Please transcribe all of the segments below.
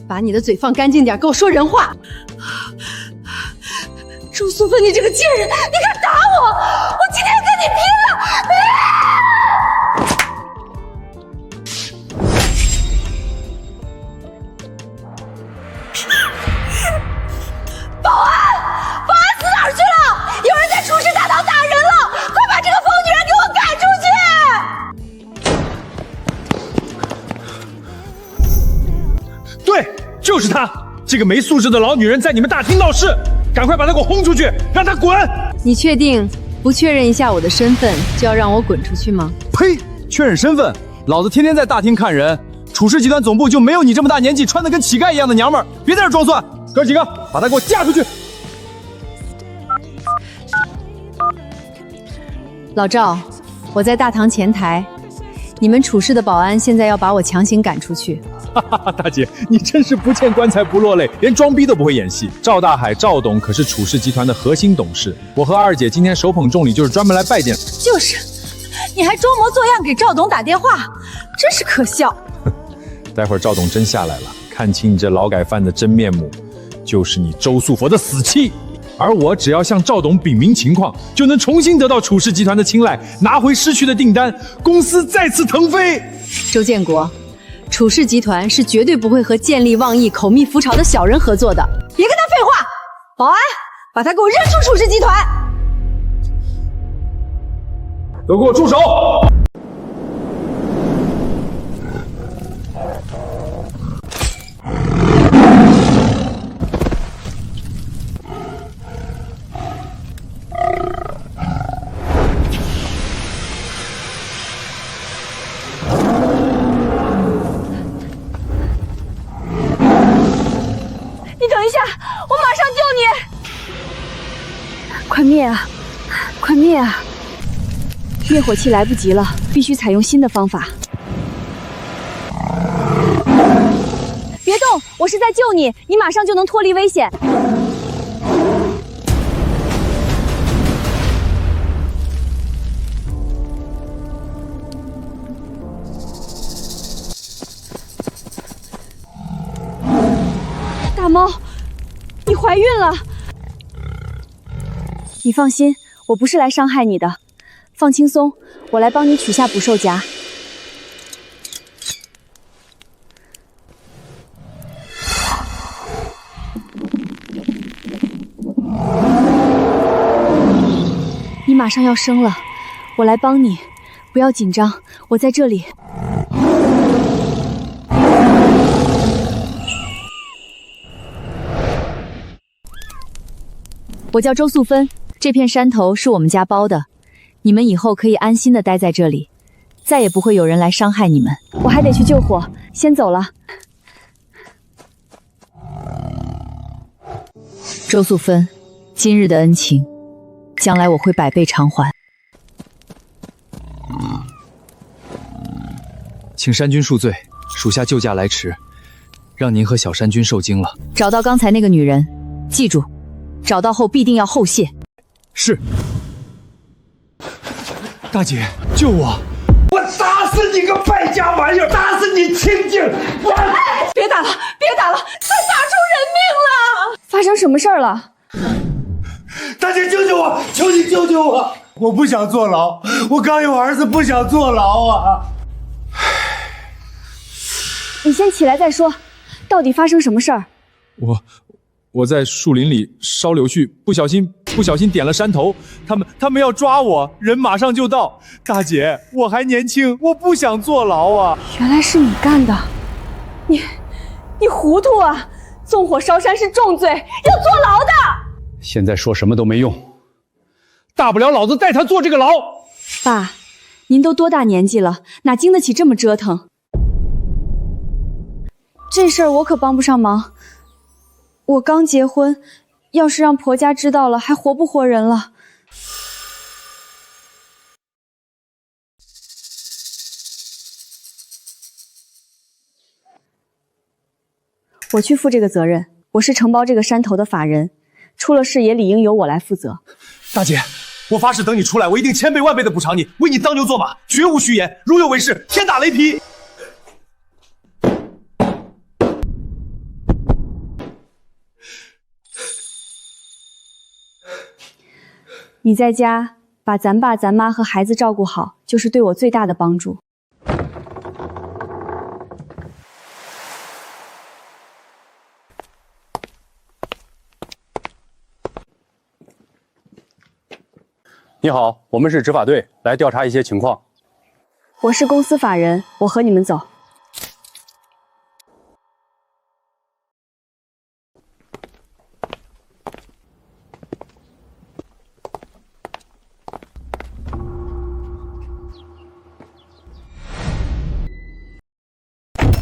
把你的嘴放干净点，给我说人话。周素芬，你这个贱人，你敢打我！我今天跟你拼了！保安死哪儿去了？有人在厨师大堂打人了！快把这个疯女人给我赶出去！对，就是她，这个没素质的老女人在你们大厅闹事，赶快把她给我轰出去，让她滚！你确定不确认一下我的身份就要让我滚出去吗？呸！确认身份，老子天天在大厅看人，楚氏集团总部就没有你这么大年纪穿得跟乞丐一样的娘们儿，别在这装蒜！哥几个，把她给我嫁出去！老赵，我在大堂前台，你们楚氏的保安现在要把我强行赶出去。哈哈，大姐，你真是不见棺材不落泪，连装逼都不会演戏。赵大海赵董可是楚氏集团的核心董事，我和二姐今天手捧重礼就是专门来拜见。就是，你还装模作样给赵董打电话，真是可笑。待会儿赵董真下来了，看清你这劳改犯的真面目，就是你周素佛的死期。而我只要向赵董禀明情况，就能重新得到楚氏集团的青睐，拿回失去的订单，公司再次腾飞。周建国，楚氏集团是绝对不会和见利忘义、口蜜腹巢的小人合作的。别跟他废话，保安，把他给我扔出楚氏集团！都给我住手！我马上救你！快灭啊！快灭啊！灭火器来不及了，必须采用新的方法。别动，我是在救你，你马上就能脱离危险。大猫，你怀孕了。你放心，我不是来伤害你的，放轻松，我来帮你取下捕兽夹。你马上要生了，我来帮你，不要紧张，我在这里。我叫周素芬，这片山头是我们家包的，你们以后可以安心的待在这里，再也不会有人来伤害你们。我还得去救火，先走了。周素芬，今日的恩情，将来我会百倍偿还。请山君恕罪，属下救驾来迟，让您和小山君受惊了。找到刚才那个女人，记住，找到后必定要后谢。是。大姐，救我！我打死你个败家玩意儿，打死你清静！别打了，别打了，快打出人命了！发生什么事儿了？大姐，救救我！求你救救我！我不想坐牢，我刚有儿子，不想坐牢啊！你先起来再说，到底发生什么事儿？我在树林里烧柳絮，不小心点了山头，他们要抓我，人马上就到。大姐，我还年轻，我不想坐牢啊！原来是你干的，你糊涂啊！纵火烧山是重罪，要坐牢的。现在说什么都没用，大不了老子带他坐这个牢。爸，您都多大年纪了，哪经得起这么折腾？这事儿我可帮不上忙。我刚结婚，要是让婆家知道了，还活不活人了？我去负这个责任，我是承包这个山头的法人，出了事也理应由我来负责。大姐，我发誓等你出来，我一定千倍万倍的补偿你，为你当牛做马，绝无虚言，如有违誓，天打雷劈！你在家把咱爸、咱妈和孩子照顾好，就是对我最大的帮助。你好，我们是执法队，来调查一些情况。我是公司法人，我和你们走。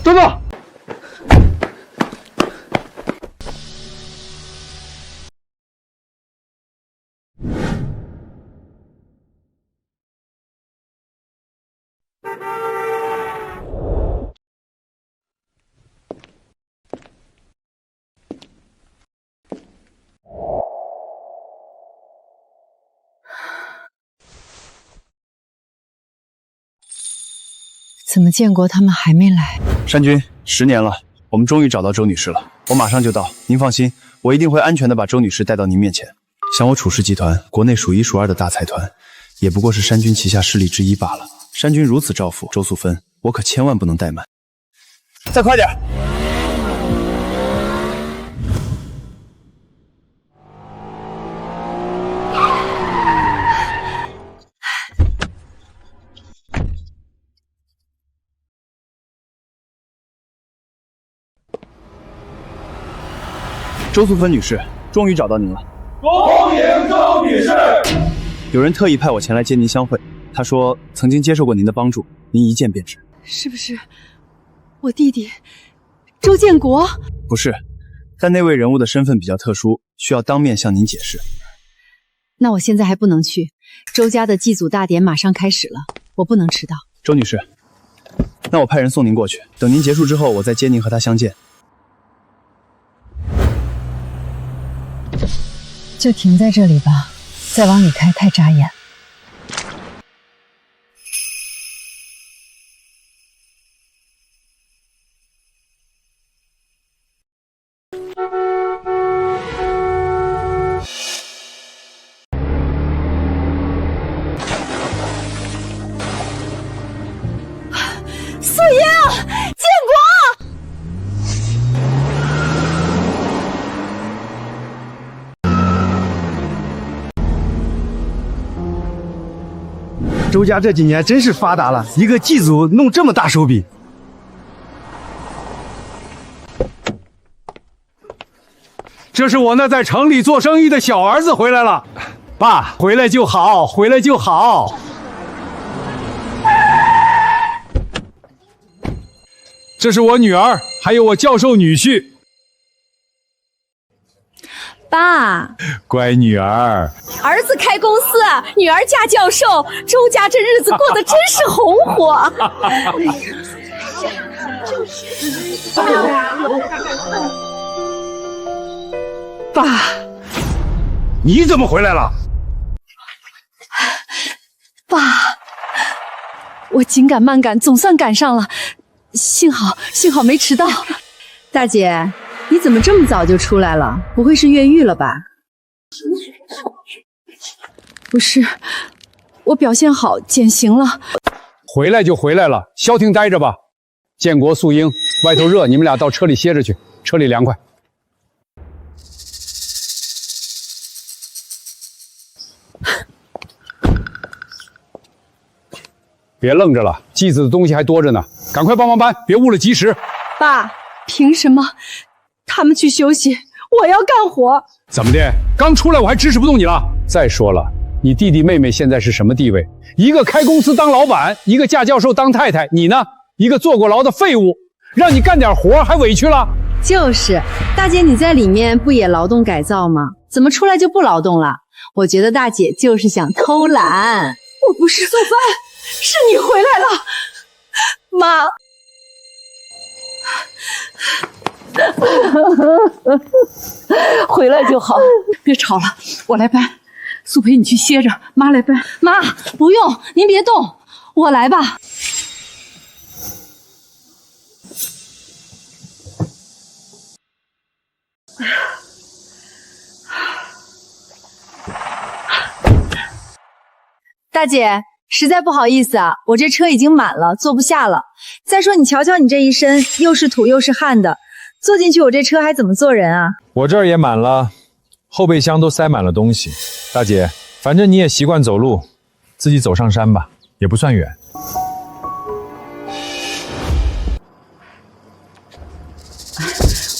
等等！怎么建国他们还没来？山君，10年了，我们终于找到周女士了，我马上就到，您放心，我一定会安全的把周女士带到您面前。像我楚氏集团，国内数一数二的大财团，也不过是山君旗下势力之一罢了。山君如此照拂周素芬，我可千万不能怠慢。再快点！周素芬女士，终于找到您了。恭迎周女士。有人特意派我前来接您相会，他说曾经接受过您的帮助，您一见便知。是不是我弟弟周建国？不是，但那位人物的身份比较特殊，需要当面向您解释。那我现在还不能去，周家的祭祖大典马上开始了，我不能迟到。周女士，那我派人送您过去，等您结束之后，我再接您和他相见。就停在这里吧，再往里开太扎眼。素英，建国！周家这几年真是发达了，一个祭祖弄这么大手笔。这是我那在城里做生意的小儿子回来了，爸，回来就好，回来就好。这是我女儿，还有我教授女婿。爸，乖女儿，儿子开公司，女儿嫁教授，周家这日子过得真是红火。爸，你怎么回来了？爸，我紧赶慢赶，总算赶上了，幸好没迟到。大姐，你怎么这么早就出来了？不会是越狱了吧？不是，我表现好，减刑了。回来就回来了，消停待着吧。建国、素英，外头热，你们俩到车里歇着去，车里凉快。别愣着了，祭子的东西还多着呢，赶快帮忙搬，别误了吉时。爸，凭什么？他们去休息，我要干活。怎么的？刚出来我还指使不动你了？再说了，你弟弟妹妹现在是什么地位？一个开公司当老板，一个嫁教授当太太，你呢？一个坐过牢的废物，让你干点活还委屈了？就是，大姐你在里面不也劳动改造吗？怎么出来就不劳动了？我觉得大姐就是想偷懒。我不是素芬，是你回来了，妈。回来就好，别吵了，我来搬。苏培，你去歇着，妈来搬。妈，不用，您别动，我来吧。大姐，实在不好意思啊，我这车已经满了，坐不下了。再说你瞧瞧你这一身，又是土又是汗的，坐进去我这车还怎么做人啊？我这儿也满了，后备箱都塞满了东西。大姐，反正你也习惯走路，自己走上山吧，也不算远。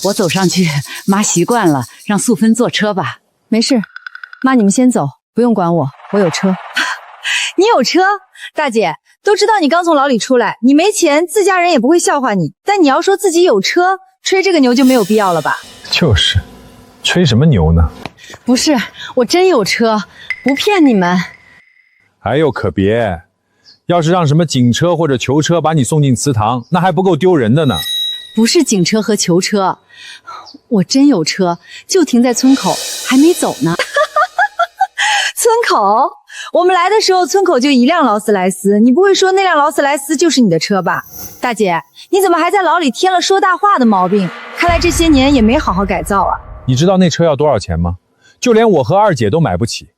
我走上去，妈习惯了，让素芬坐车吧。没事，妈你们先走，不用管我，我有车。你有车？大姐，都知道你刚从牢里出来，你没钱，自家人也不会笑话你。但你要说自己有车，吹这个牛就没有必要了吧？就是，吹什么牛呢？不是，我真有车，不骗你们。哎呦，可别！要是让什么警车或者囚车把你送进祠堂，那还不够丢人的呢。不是警车和囚车，我真有车，就停在村口，还没走呢。村口？我们来的时候村口就一辆劳斯莱斯，你不会说那辆劳斯莱斯就是你的车吧？大姐，你怎么还在牢里添了说大话的毛病？看来这些年也没好好改造啊。你知道那车要多少钱吗？就连我和二姐都买不起，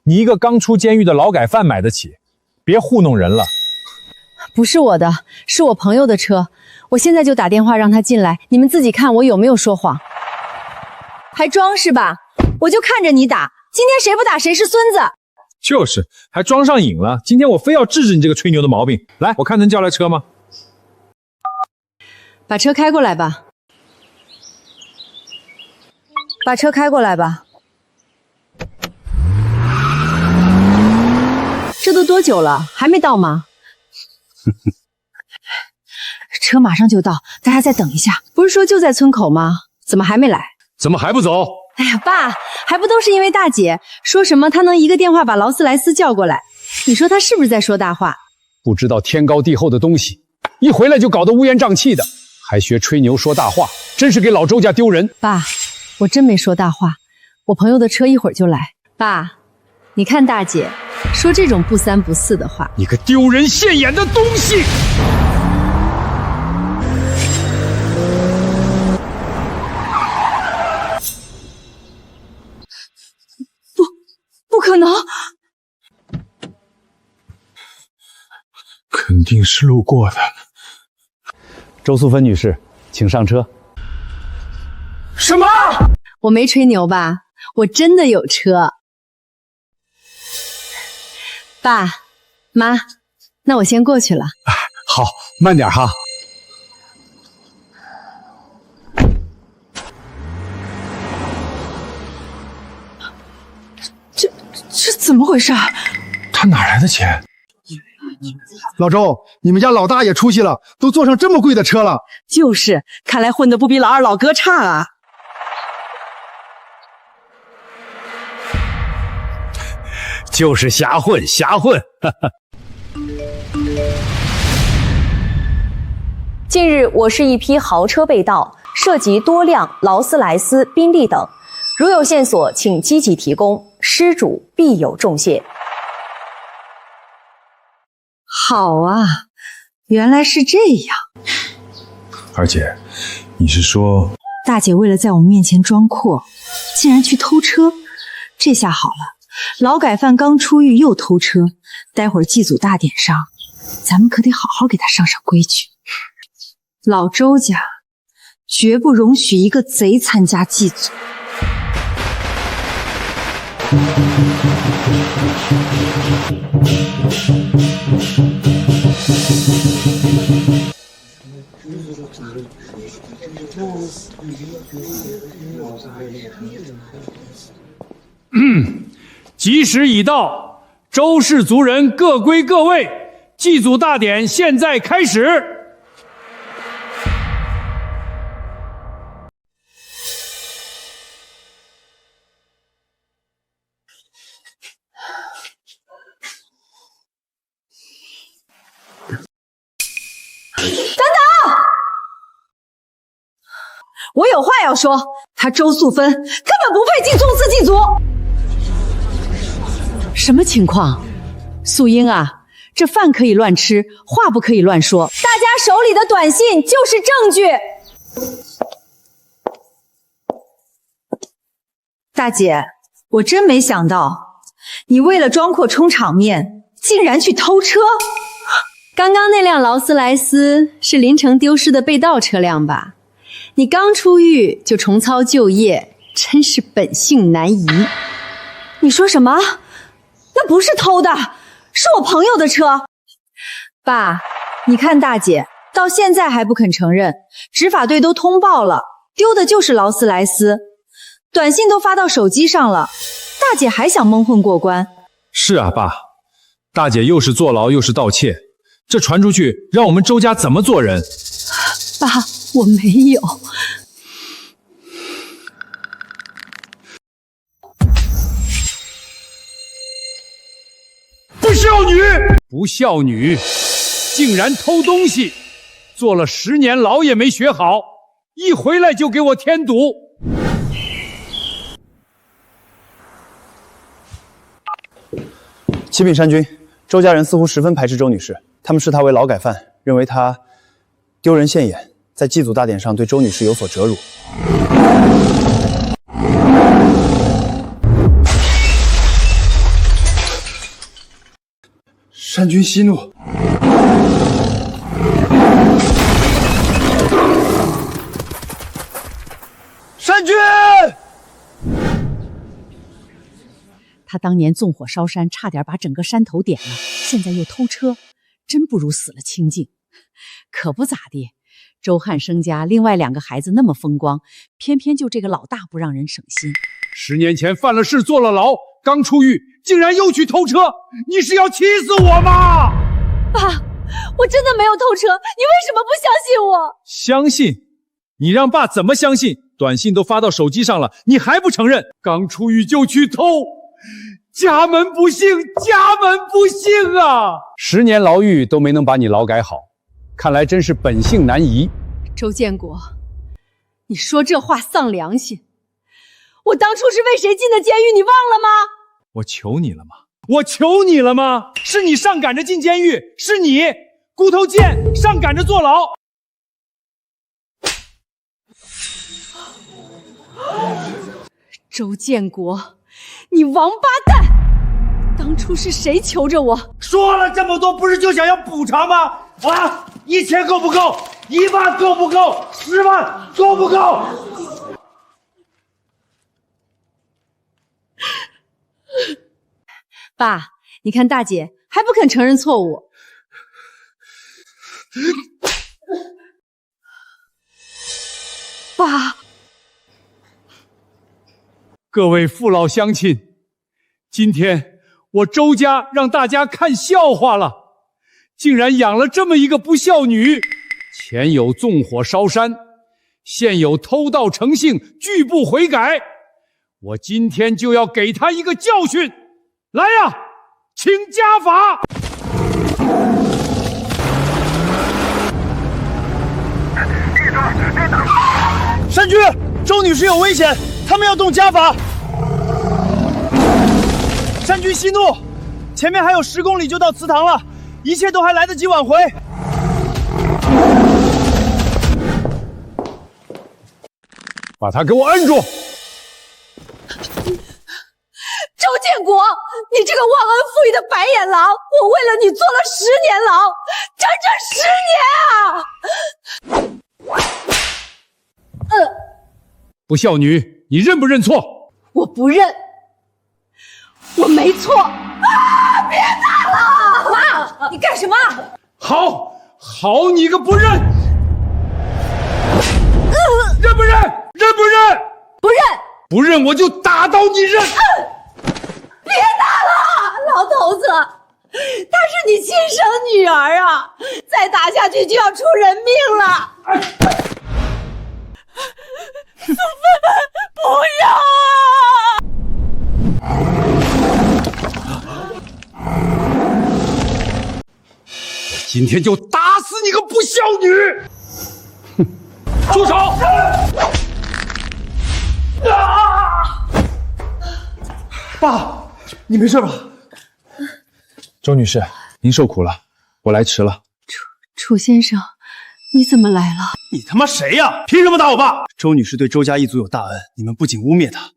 你一个刚出监狱的劳改犯买得起？别糊弄人了。不是我的，是我朋友的车，我现在就打电话让他进来，你们自己看我有没有说谎。还装是吧？我就看着你打，今天谁不打谁是孙子。就是，还装上瘾了。今天我非要治治你这个吹牛的毛病。来，我看能叫来车吗？把车开过来吧。把车开过来吧。这都多久了？还没到吗？车马上就到，大家再等一下。不是说就在村口吗？怎么还没来？怎么还不走？哎呀，爸，还不都是因为大姐说什么她能一个电话把劳斯莱斯叫过来？你说她是不是在说大话？不知道天高地厚的东西，一回来就搞得乌烟瘴气的，还学吹牛说大话，真是给老周家丢人。爸，我真没说大话，我朋友的车一会儿就来。爸，你看大姐说这种不三不四的话，你个丢人现眼的东西！不可能！肯定是路过的。周素芬女士，请上车。什么？我没吹牛吧？我真的有车。爸妈，那我先过去了。好，慢点哈。这怎么回事？他哪来的钱？老周，你们家老大也出息了，都坐上这么贵的车了。就是，看来混得不比老二老哥差啊。就是瞎混，瞎混。近日，我市一批豪车被盗，涉及多辆劳斯莱斯、宾利等。如有线索，请积极提供，失主必有重谢。好啊，原来是这样。二姐，你是说大姐为了在我们面前装阔，竟然去偷车？这下好了，劳改犯刚出狱又偷车，待会儿祭祖大典上，咱们可得好好给他上上规矩。老周家绝不容许一个贼参加祭祖。吉时已到，周氏族人各归各位，祭祖大典现在开始。我有话要说，她周素芬根本不配进宗祠祭祖。什么情况？素英啊，这饭可以乱吃，话不可以乱说。大家手里的短信就是证据。大姐，我真没想到，你为了装阔充场面，竟然去偷车！刚刚那辆劳斯莱斯是林城丢失的被盗车辆吧？你刚出狱就重操旧业，真是本性难移。你说什么？那不是偷的，是我朋友的车。爸，你看大姐到现在还不肯承认，执法队都通报了，丢的就是劳斯莱斯，短信都发到手机上了，大姐还想蒙混过关。是啊，爸，大姐又是坐牢又是盗窃，这传出去，让我们周家怎么做人？爸，我没有。不孝女！不孝女，竟然偷东西，坐了10年牢也没学好，一回来就给我添堵。启禀山君，周家人似乎十分排斥周女士，他们视她为劳改犯，认为她丢人现眼，在祭祖大典上对周女士有所折辱。山君息怒。山君！他当年纵火烧山，差点把整个山头点了，现在又偷车，真不如死了清静。可不咋地，周汉生家另外2个孩子那么风光，偏偏就这个老大不让人省心。10年前犯了事坐了牢，刚出狱竟然又去偷车，你是要气死我吗？爸，我真的没有偷车，你为什么不相信我？相信？你让爸怎么相信？短信都发到手机上了，你还不承认？刚出狱就去偷，家门不幸，家门不幸啊！10年牢狱都没能把你劳改好，看来真是本性难移。周建国，你说这话丧良心。我当初是为谁进的监狱，你忘了吗？我求你了吗？我求你了吗？是你上赶着进监狱，是你骨头贱上赶着坐牢。周建国，你王八蛋！当初是谁求着我？说了这么多，不是就想要补偿吗？啊，1000够不够？1万够不够？10万够不够？爸，你看大姐还不肯承认错误。爸，各位父老乡亲，今天我周家让大家看笑话了，竟然养了这么一个不孝女，前有纵火烧山，现有偷盗成性，拒不悔改。我今天就要给她一个教训。来呀，请家法！山君，周女士有危险，他们要动家法。山君息怒，前面还有10公里就到祠堂了，一切都还来得及挽回。把他给我摁住！周建国，你这个忘恩负义的白眼狼！我为了你坐了10年牢，整整10年啊！不孝女，你认不认错？我不认，我没错。啊！别打了！妈，你干什么？好，你个不认！认不认？认不认？不认！不认我就打到你认！别打了，老头子，她是你亲生女儿啊！再打下去就要出人命了。素芬，不要啊！今天就打死你个不孝女！哼，住手！爸，你没事吧？周女士，您受苦了，我来迟了。楚先生，你怎么来了？你他妈谁呀？凭什么打我爸？周女士对周家一族有大恩，你们不仅污蔑她，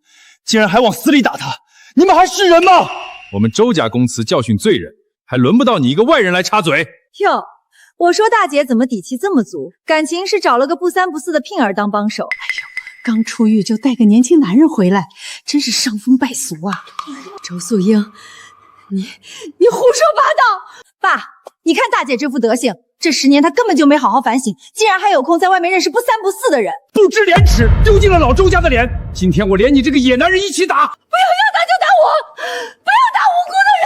竟然还往死里打她，你们还是人吗？我们周家公祠教训罪人，还轮不到你一个外人来插嘴。哟，我说大姐怎么底气这么足？感情是找了个不三不四的聘儿当帮手。刚出狱就带个年轻男人回来，真是伤风败俗啊！周素英，你胡说八道！爸，你看大姐这副德行，这10年她根本就没好好反省，竟然还有空在外面认识不三不四的人，不知廉耻，丢尽了老周家的脸。今天我连你这个野男人一起打！不要打就打我，不要打无辜的人！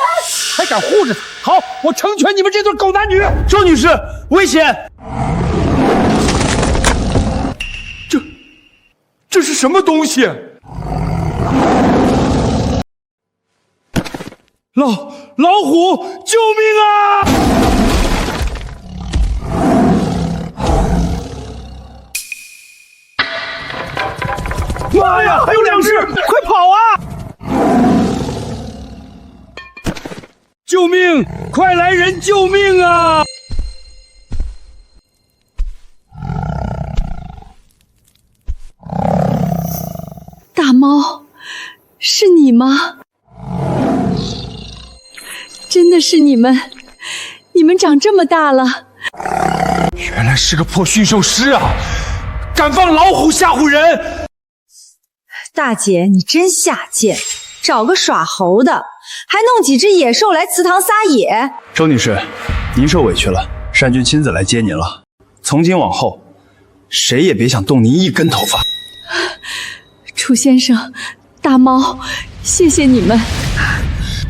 还敢护着他？好，我成全你们这对狗男女！周女士，危险！这是什么东西？老虎，救命啊！妈呀，还有2只，快跑啊！救命！快来人救命啊！大猫，是你吗？真的是你们？你们长这么大了？原来是个破驯兽师啊！敢放老虎吓唬人！大姐，你真下贱，找个耍猴的，还弄几只野兽来祠堂撒野。周女士，您受委屈了，单军亲自来接您了。从今往后，谁也别想动您一根头发。楚先生，大猫，谢谢你们。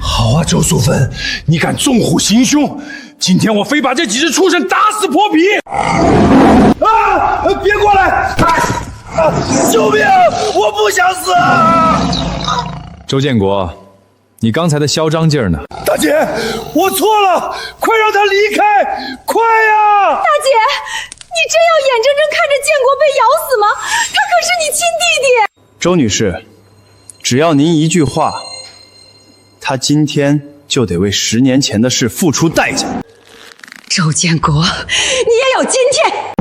好啊，周素芬，你敢纵虎行凶，今天我非把这几只畜生打死泼皮！啊！别过来！救命！我不想死！周建国，你刚才的嚣张劲儿呢？大姐，我错了，快让他离开！快呀！大姐，你真要眼睁睁看着建国被咬死吗？他可是你亲弟弟。周女士，只要您一句话，他今天就得为10年前的事付出代价。周建国，你也有今天！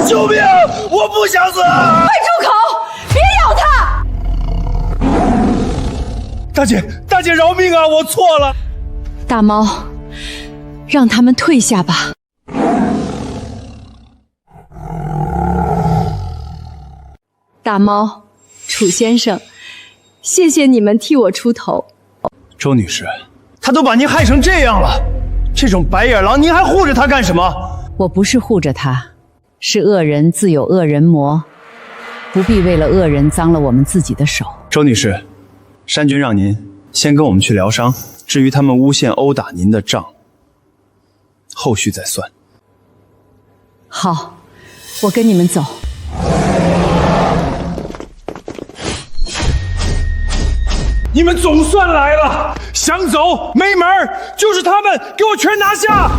救命！我不想死！快住口！别咬他！大姐饶命啊！我错了。大猫，让他们退下吧。大猫，楚先生，谢谢你们替我出头。周女士，他都把您害成这样了，这种白眼狼您还护着他干什么？我不是护着他，是恶人自有恶人磨，不必为了恶人脏了我们自己的手。周女士，单军让您先跟我们去疗伤，至于他们诬陷殴打您的账，后续再算。好，我跟你们走。你们总算来了，想走没门儿，就是他们，给我全拿下！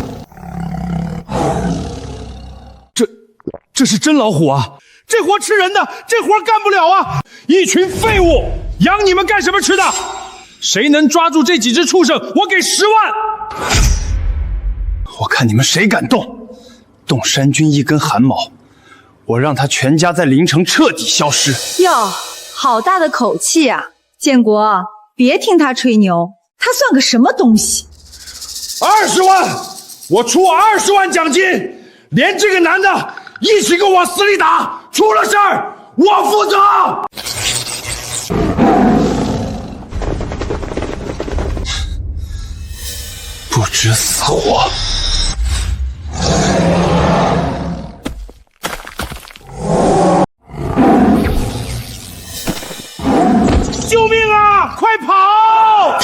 这是真老虎啊！这活吃人的，这活干不了啊！一群废物，养你们干什么吃的？谁能抓住这几只畜生，我给10万！我看你们谁敢动单军一根汗毛，我让他全家在临城彻底消失。哟，好大的口气啊！建国，别听他吹牛，他算个什么东西？20万，我出20万奖金，连这个男的一起跟我往死里打，出了事儿我负责。不知死活！救命啊！快跑！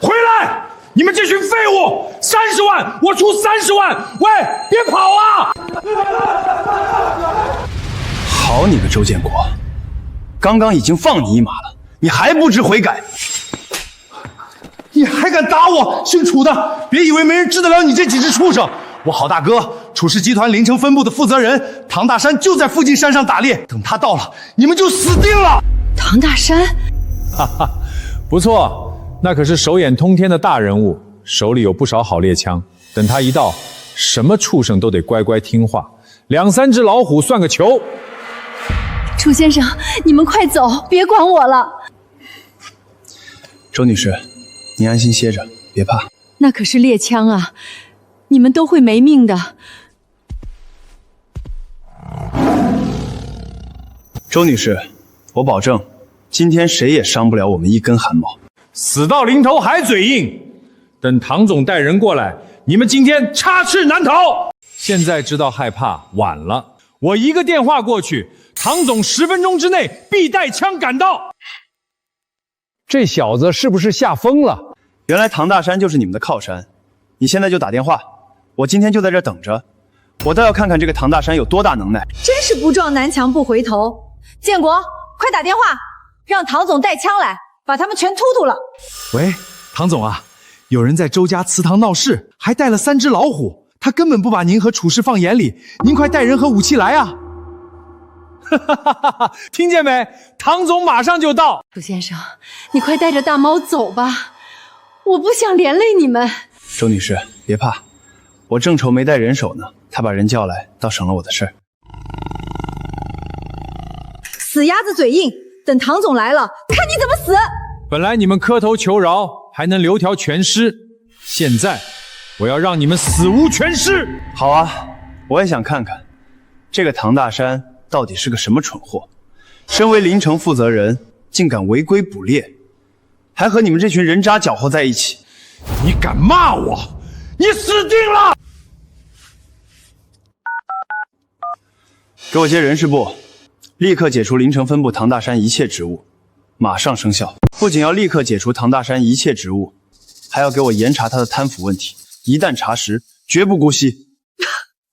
回来！你们这群废物！30万，我出30万！喂，别跑啊！好你个周建国，刚刚已经放你一马了，你还不知悔改！你还敢打我？姓楚的，别以为没人治得了你这几只畜生！我好大哥，楚氏集团临城分部的负责人唐大山就在附近山上打猎，等他到了，你们就死定了！唐大山，哈哈，不错，那可是手眼通天的大人物，手里有不少好猎枪。等他一到，什么畜生都得乖乖听话，2、3只老虎算个球。楚先生，你们快走，别管我了。周女士，你安心歇着，别怕。那可是猎枪啊，你们都会没命的。周女士，我保证，今天谁也伤不了我们一根汗毛。死到临头还嘴硬，等唐总带人过来，你们今天插翅难逃。现在知道害怕，晚了。我一个电话过去，唐总10分钟之内必带枪赶到。这小子是不是吓疯了？原来唐大山就是你们的靠山，你现在就打电话，我今天就在这等着。我倒要看看这个唐大山有多大能耐。真是不撞南墙不回头。建国，快打电话，让唐总带枪来，把他们全突突了。喂，唐总啊，有人在周家祠堂闹事，还带了3只老虎，他根本不把您和楚氏放眼里，您快带人和武器来啊！哈哈哈哈！听见没？唐总马上就到。楚先生，你快带着大猫走吧，我不想连累你们。周女士，别怕，我正愁没带人手呢，他把人叫来，倒省了我的事儿。死鸭子嘴硬，等唐总来了，看你怎么死！本来你们磕头求饶，还能留条全尸，现在我要让你们死无全尸。好啊，我也想看看这个唐大山到底是个什么蠢货，身为临城负责人，竟敢违规捕猎，还和你们这群人渣搅和在一起。你敢骂我，你死定了！给我接人事部，立刻解除临城分部唐大山一切职务，马上生效。不仅要立刻解除唐大山一切职务，还要给我严查他的贪腐问题，一旦查实，绝不姑息。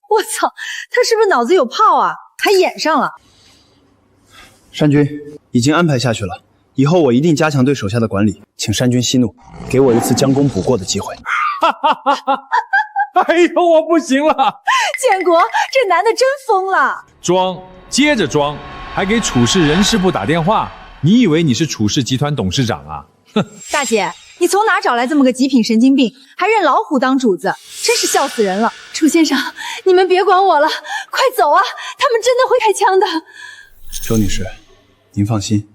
我操，他是不是脑子有泡啊？还演上了。山君已经安排下去了，以后我一定加强对手下的管理，请山君息怒，给我一次将功补过的机会。哎呦，我不行了！建国，这男的真疯了。装，接着装，还给楚氏人事部打电话。你以为你是楚氏集团董事长啊？哼！大姐，你从哪找来这么个极品神经病，还认老虎当主子，真是笑死人了。楚先生，你们别管我了，快走啊！他们真的会开枪的。周女士，您放心，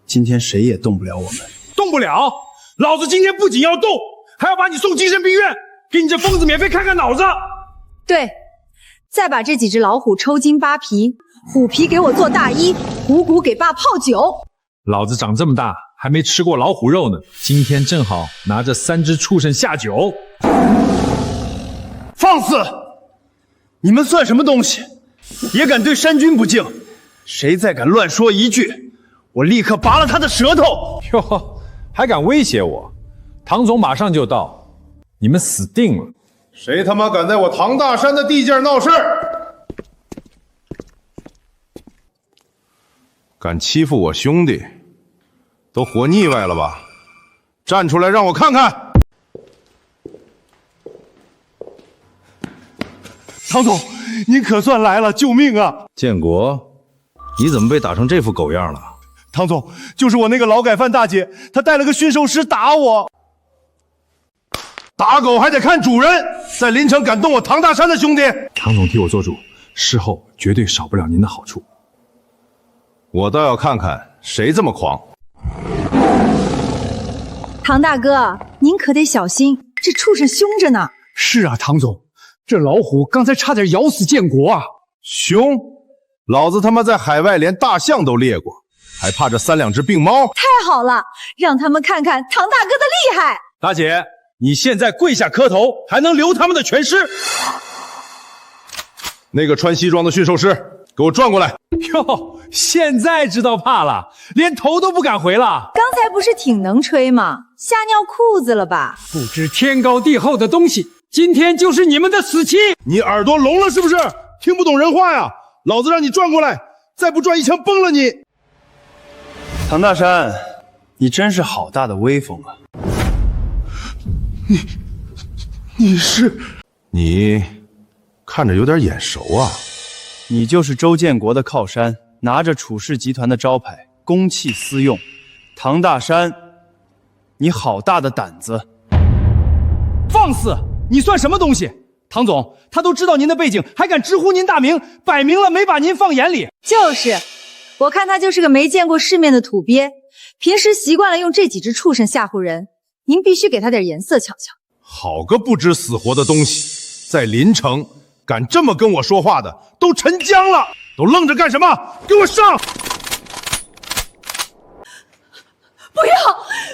今天谁也动不了我们。动不了！老子今天不仅要动，还要把你送精神病院，给你这疯子免费看看脑子。对，再把这几只老虎抽筋扒皮，虎皮给我做大衣，虎骨给爸泡酒。老子长这么大还没吃过老虎肉呢，今天正好拿着3只畜生下酒。放肆！你们算什么东西？也敢对山君不敬？谁再敢乱说一句，我立刻拔了他的舌头！哟，还敢威胁我？唐总马上就到，你们死定了！谁他妈敢在我唐大山的地界闹事儿？敢欺负我兄弟，都活腻歪了吧？站出来让我看看！唐总，您可算来了，救命啊！建国，你怎么被打成这副狗样了？唐总，就是我那个劳改犯大姐，她带了个驯兽师打我。打狗还得看主人，在临城敢动我唐大山的兄弟，唐总替我做主，事后绝对少不了您的好处。我倒要看看谁这么狂。唐大哥，您可得小心，这畜生凶着呢。是啊，唐总，这老虎刚才差点咬死建国啊！凶？老子他妈在海外连大象都猎过，还怕这3两只病猫？太好了，让他们看看唐大哥的厉害。大姐，你现在跪下磕头，还能留他们的全尸。那个穿西装的驯兽师，给我转过来！哟，现在知道怕了，连头都不敢回了。刚才不是挺能吹吗？吓尿裤子了吧？不知天高地厚的东西，今天就是你们的死期！你耳朵聋了是不是？听不懂人话呀？老子让你转过来，再不转一枪崩了你！唐大山，你真是好大的威风啊！你看着有点眼熟啊。你就是周建国的靠山，拿着楚氏集团的招牌，公器私用。唐大山，你好大的胆子！放肆！你算什么东西？唐总，他都知道您的背景，还敢直呼您大名，摆明了没把您放眼里。就是，我看他就是个没见过世面的土鳖，平时习惯了用这几只畜生吓唬人，您必须给他点颜色瞧瞧。好个不知死活的东西，在临城敢这么跟我说话的都沉江了，都愣着干什么？给我上！不要，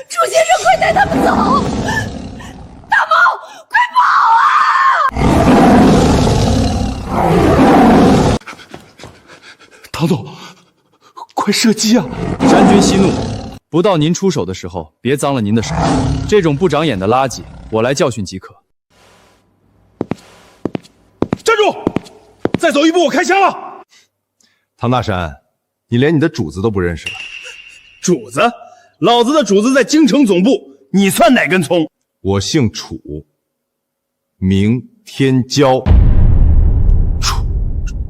楚先生，快带他们走！大猫，快跑啊！唐总，快射击啊！山君息怒，不到您出手的时候，别脏了您的手。这种不长眼的垃圾，我来教训即可。站住！再走一步，我开枪了！唐大山，你连你的主子都不认识了？主子，老子的主子在京城总部，你算哪根葱？我姓楚，名天骄。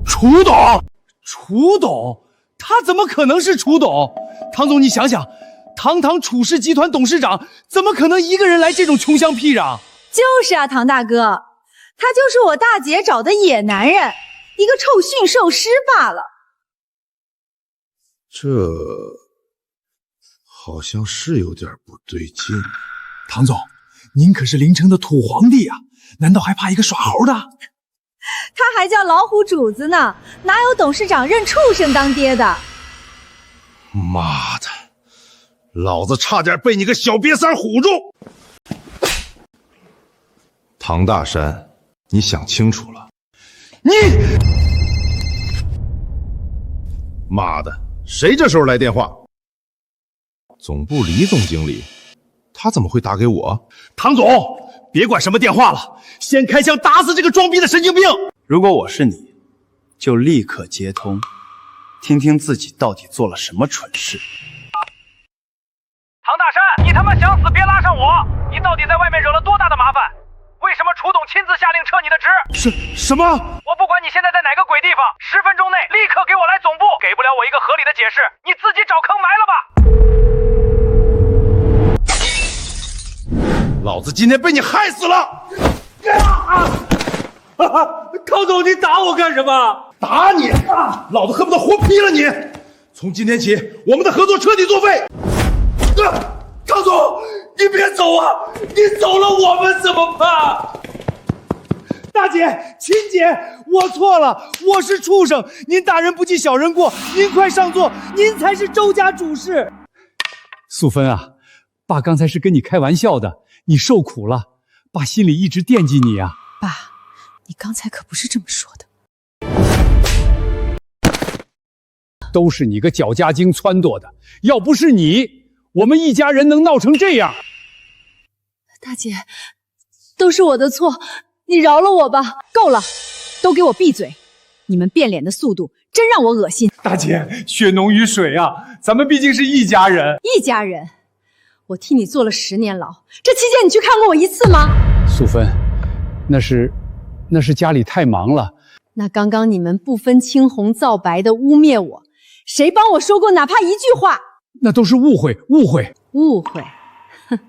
楚董，楚董，他怎么可能是楚董？唐总，你想想，堂堂楚氏集团董事长，怎么可能一个人来这种穷乡僻壤？就是啊，唐大哥，他就是我大姐找的野男人，一个臭驯兽师罢了。这好像是有点不对劲。唐总，您可是临城的土皇帝啊，难道还怕一个耍猴的？他还叫老虎主子呢，哪有董事长认畜生当爹的？妈的，老子差点被你个小瘪三唬住！唐大山，你想清楚了？你，妈的，谁这时候来电话？总部李总经理，他怎么会打给我？唐总，别管什么电话了，先开枪打死这个装逼的神经病！如果我是你，就立刻接通，听听自己到底做了什么蠢事。唐大山，你他妈想死别拉上我！你到底在外面惹了多大的麻烦？为什么楚董亲自下令撤你的职？什么？我不管你现在在哪个鬼地方，10分钟内立刻给我来总部！给不了我一个合理的解释，你自己找坑埋了吧！老子今天被你害死了！唐总，你打我干什么？打你！老子恨不得活劈了你！从今天起，我们的合作彻底作废！唐总，你别走啊！你走了，我们怎么办？大姐、亲姐，我错了，我是畜生，您大人不计小人过，您快上座，您才是周家主事。素芬啊，爸刚才是跟你开玩笑的，你受苦了，爸心里一直惦记你啊。爸，你刚才可不是这么说的。都是你个搅家精撺掇的，要不是你，我们一家人能闹成这样？大姐，都是我的错，你饶了我吧。够了，都给我闭嘴！你们变脸的速度真让我恶心。大姐，血浓于水啊，咱们毕竟是一家人。一家人，我替你坐了10年牢，这期间你去看过我一次吗？素芬，那是家里太忙了。那刚刚你们不分青红皂白的污蔑我，谁帮我说过哪怕一句话？那都是误会。误会，哼！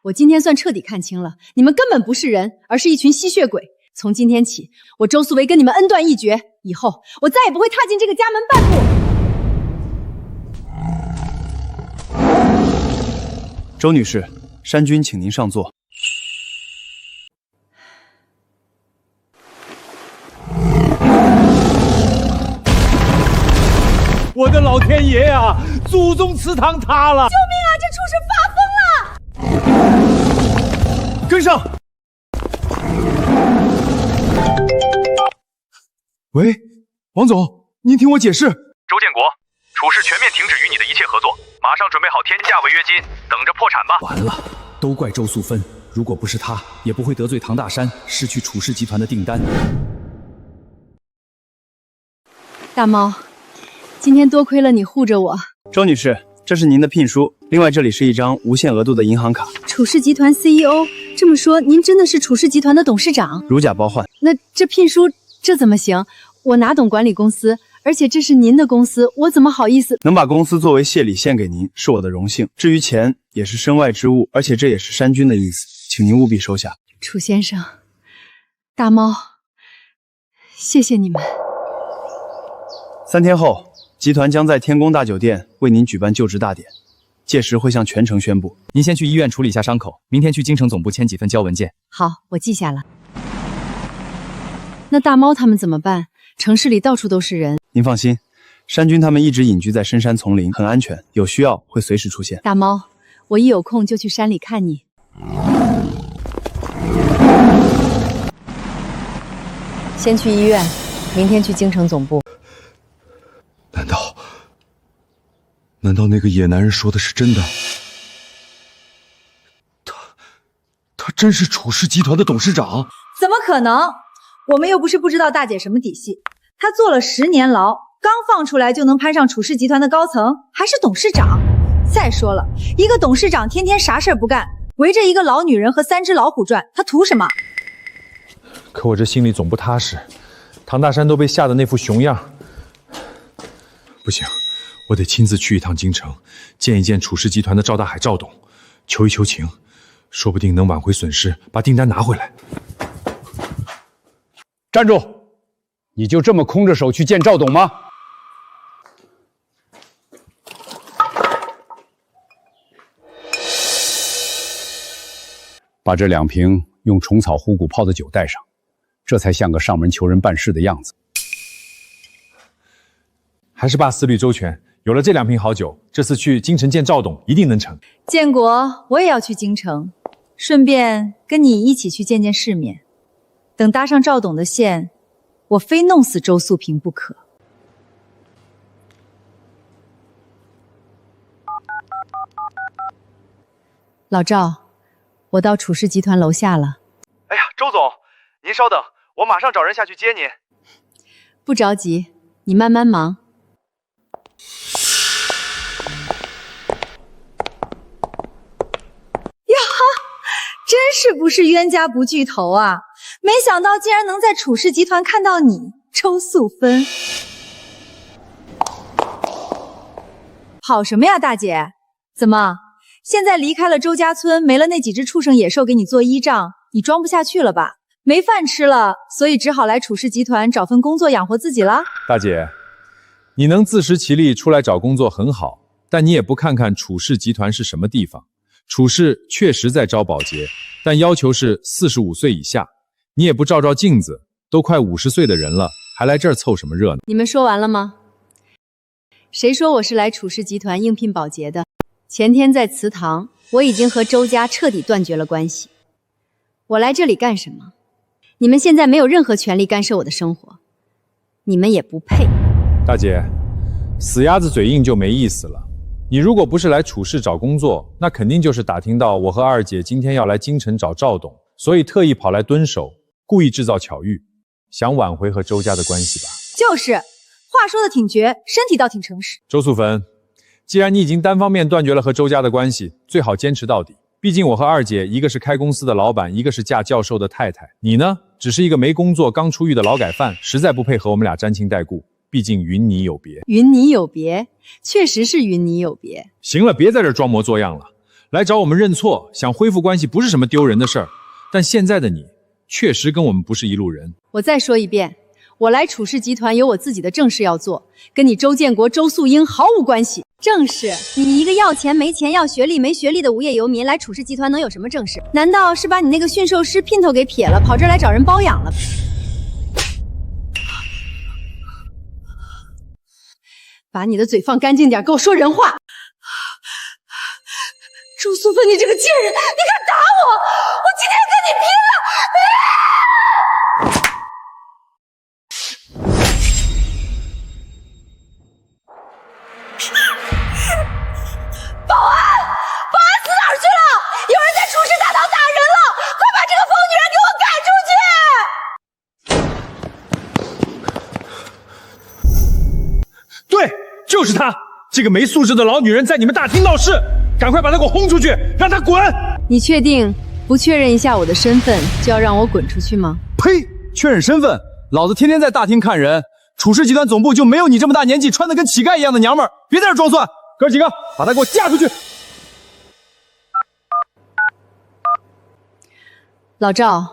我今天算彻底看清了，你们根本不是人，而是一群吸血鬼。从今天起，我周素薇跟你们恩断义绝，以后我再也不会踏进这个家门半步。周女士，山君请您上座。我的老天爷啊！祖宗祠堂塌了！救命啊！这畜生发疯了！跟上！喂，王总，您听我解释。周建国，楚氏全面停止与你的一切合作，马上准备好天价违约金，等着破产吧。完了，都怪周素芬，如果不是她，也不会得罪唐大山，失去楚氏集团的订单。大猫，今天多亏了你护着我。周女士，这是您的聘书，另外这里是一张无限额度的银行卡。楚氏集团 CEO， 这么说您真的是楚氏集团的董事长？如假包换。那这聘书这怎么行？我哪懂管理公司，而且这是您的公司，我怎么好意思？能把公司作为谢礼献给您，是我的荣幸。至于钱，也是身外之物，而且这也是山君的意思，请您务必收下。楚先生，大猫，谢谢你们。3天后，集团将在天宫大酒店为您举办就职大典，届时会向全城宣布。您先去医院处理一下伤口，明天去京城总部签几份交文件。好，我记下了。那大猫他们怎么办？城市里到处都是人。您放心，山军他们一直隐居在深山丛林，很安全，有需要会随时出现。大猫，我一有空就去山里看你。先去医院，明天去京城总部。难道那个野男人说的是真的？他真是楚氏集团的董事长？怎么可能？我们又不是不知道大姐什么底细，她坐了10年牢，刚放出来就能攀上楚氏集团的高层，还是董事长。再说了，一个董事长天天啥事儿不干，围着一个老女人和3只老虎转，他图什么？可我这心里总不踏实，唐大山都被吓得那副熊样。不行，我得亲自去一趟京城，见一见楚氏集团的赵大海赵董，求一求情，说不定能挽回损失，把订单拿回来。站住！你就这么空着手去见赵董吗？把这2瓶用虫草糊骨泡的酒带上，这才像个上门求人办事的样子。还是爸思虑周全，有了这2瓶好酒，这次去京城见赵董一定能成。建国，我也要去京城，顺便跟你一起去见见世面。等搭上赵董的线，我非弄死周素萍不可。老赵，我到楚氏集团楼下了。哎呀，周总，您稍等，我马上找人下去接您。不着急，你慢慢忙。呀哈，真是不是冤家不聚头啊！没想到竟然能在楚氏集团看到你，周素芬。跑什么呀，大姐？怎么，现在离开了周家村，没了那几只畜生野兽给你做依仗，你装不下去了吧？没饭吃了，所以只好来楚氏集团找份工作养活自己了。大姐，你能自食其力出来找工作很好，但你也不看看楚氏集团是什么地方。楚氏确实在招保洁，但要求是45岁以下。你也不照照镜子，都快50岁的人了，还来这儿凑什么热闹？你们说完了吗？谁说我是来楚氏集团应聘保洁的？前天在祠堂，我已经和周家彻底断绝了关系。我来这里干什么？你们现在没有任何权利干涉我的生活，你们也不配。大姐，死鸭子嘴硬就没意思了。你如果不是来楚氏找工作，那肯定就是打听到我和二姐今天要来京城找赵董，所以特意跑来蹲守，故意制造巧遇，想挽回和周家的关系吧？就是，话说的挺绝，身体倒挺诚实。周素芬，既然你已经单方面断绝了和周家的关系，最好坚持到底。毕竟我和二姐，一个是开公司的老板，一个是嫁教授的太太，你呢，只是一个没工作、刚出狱的劳改犯，实在不配和我们俩沾亲带故。毕竟云泥有别。云泥有别，确实是云泥有别。行了，别在这装模作样了，来找我们认错，想恢复关系不是什么丢人的事儿。但现在的你，确实跟我们不是一路人。我再说一遍，我来楚氏集团有我自己的正事要做，跟你周建国、周素英毫无关系。正事？你一个要钱没钱、要学历没学历的无业游民，来楚氏集团能有什么正事？难道是把你那个驯兽师姘头给撇了，跑这儿来找人包养了？把你的嘴放干净点，给我说人话。周素芬，你这个贱人，你敢打我，我今天跟你拼了！保安死哪儿去了？有人在楚氏大堂打人了，快把这个疯女人给我赶出去！对，就是她，这个没素质的老女人在你们大厅闹事，赶快把她给我轰出去，让她滚！你确定不确认一下我的身份就要让我滚出去吗？呸！确认身份，老子天天在大厅看人，楚氏集团总部就没有你这么大年纪穿得跟乞丐一样的娘们儿，别在这装蒜！哥几个，把她给我嫁出去！老赵，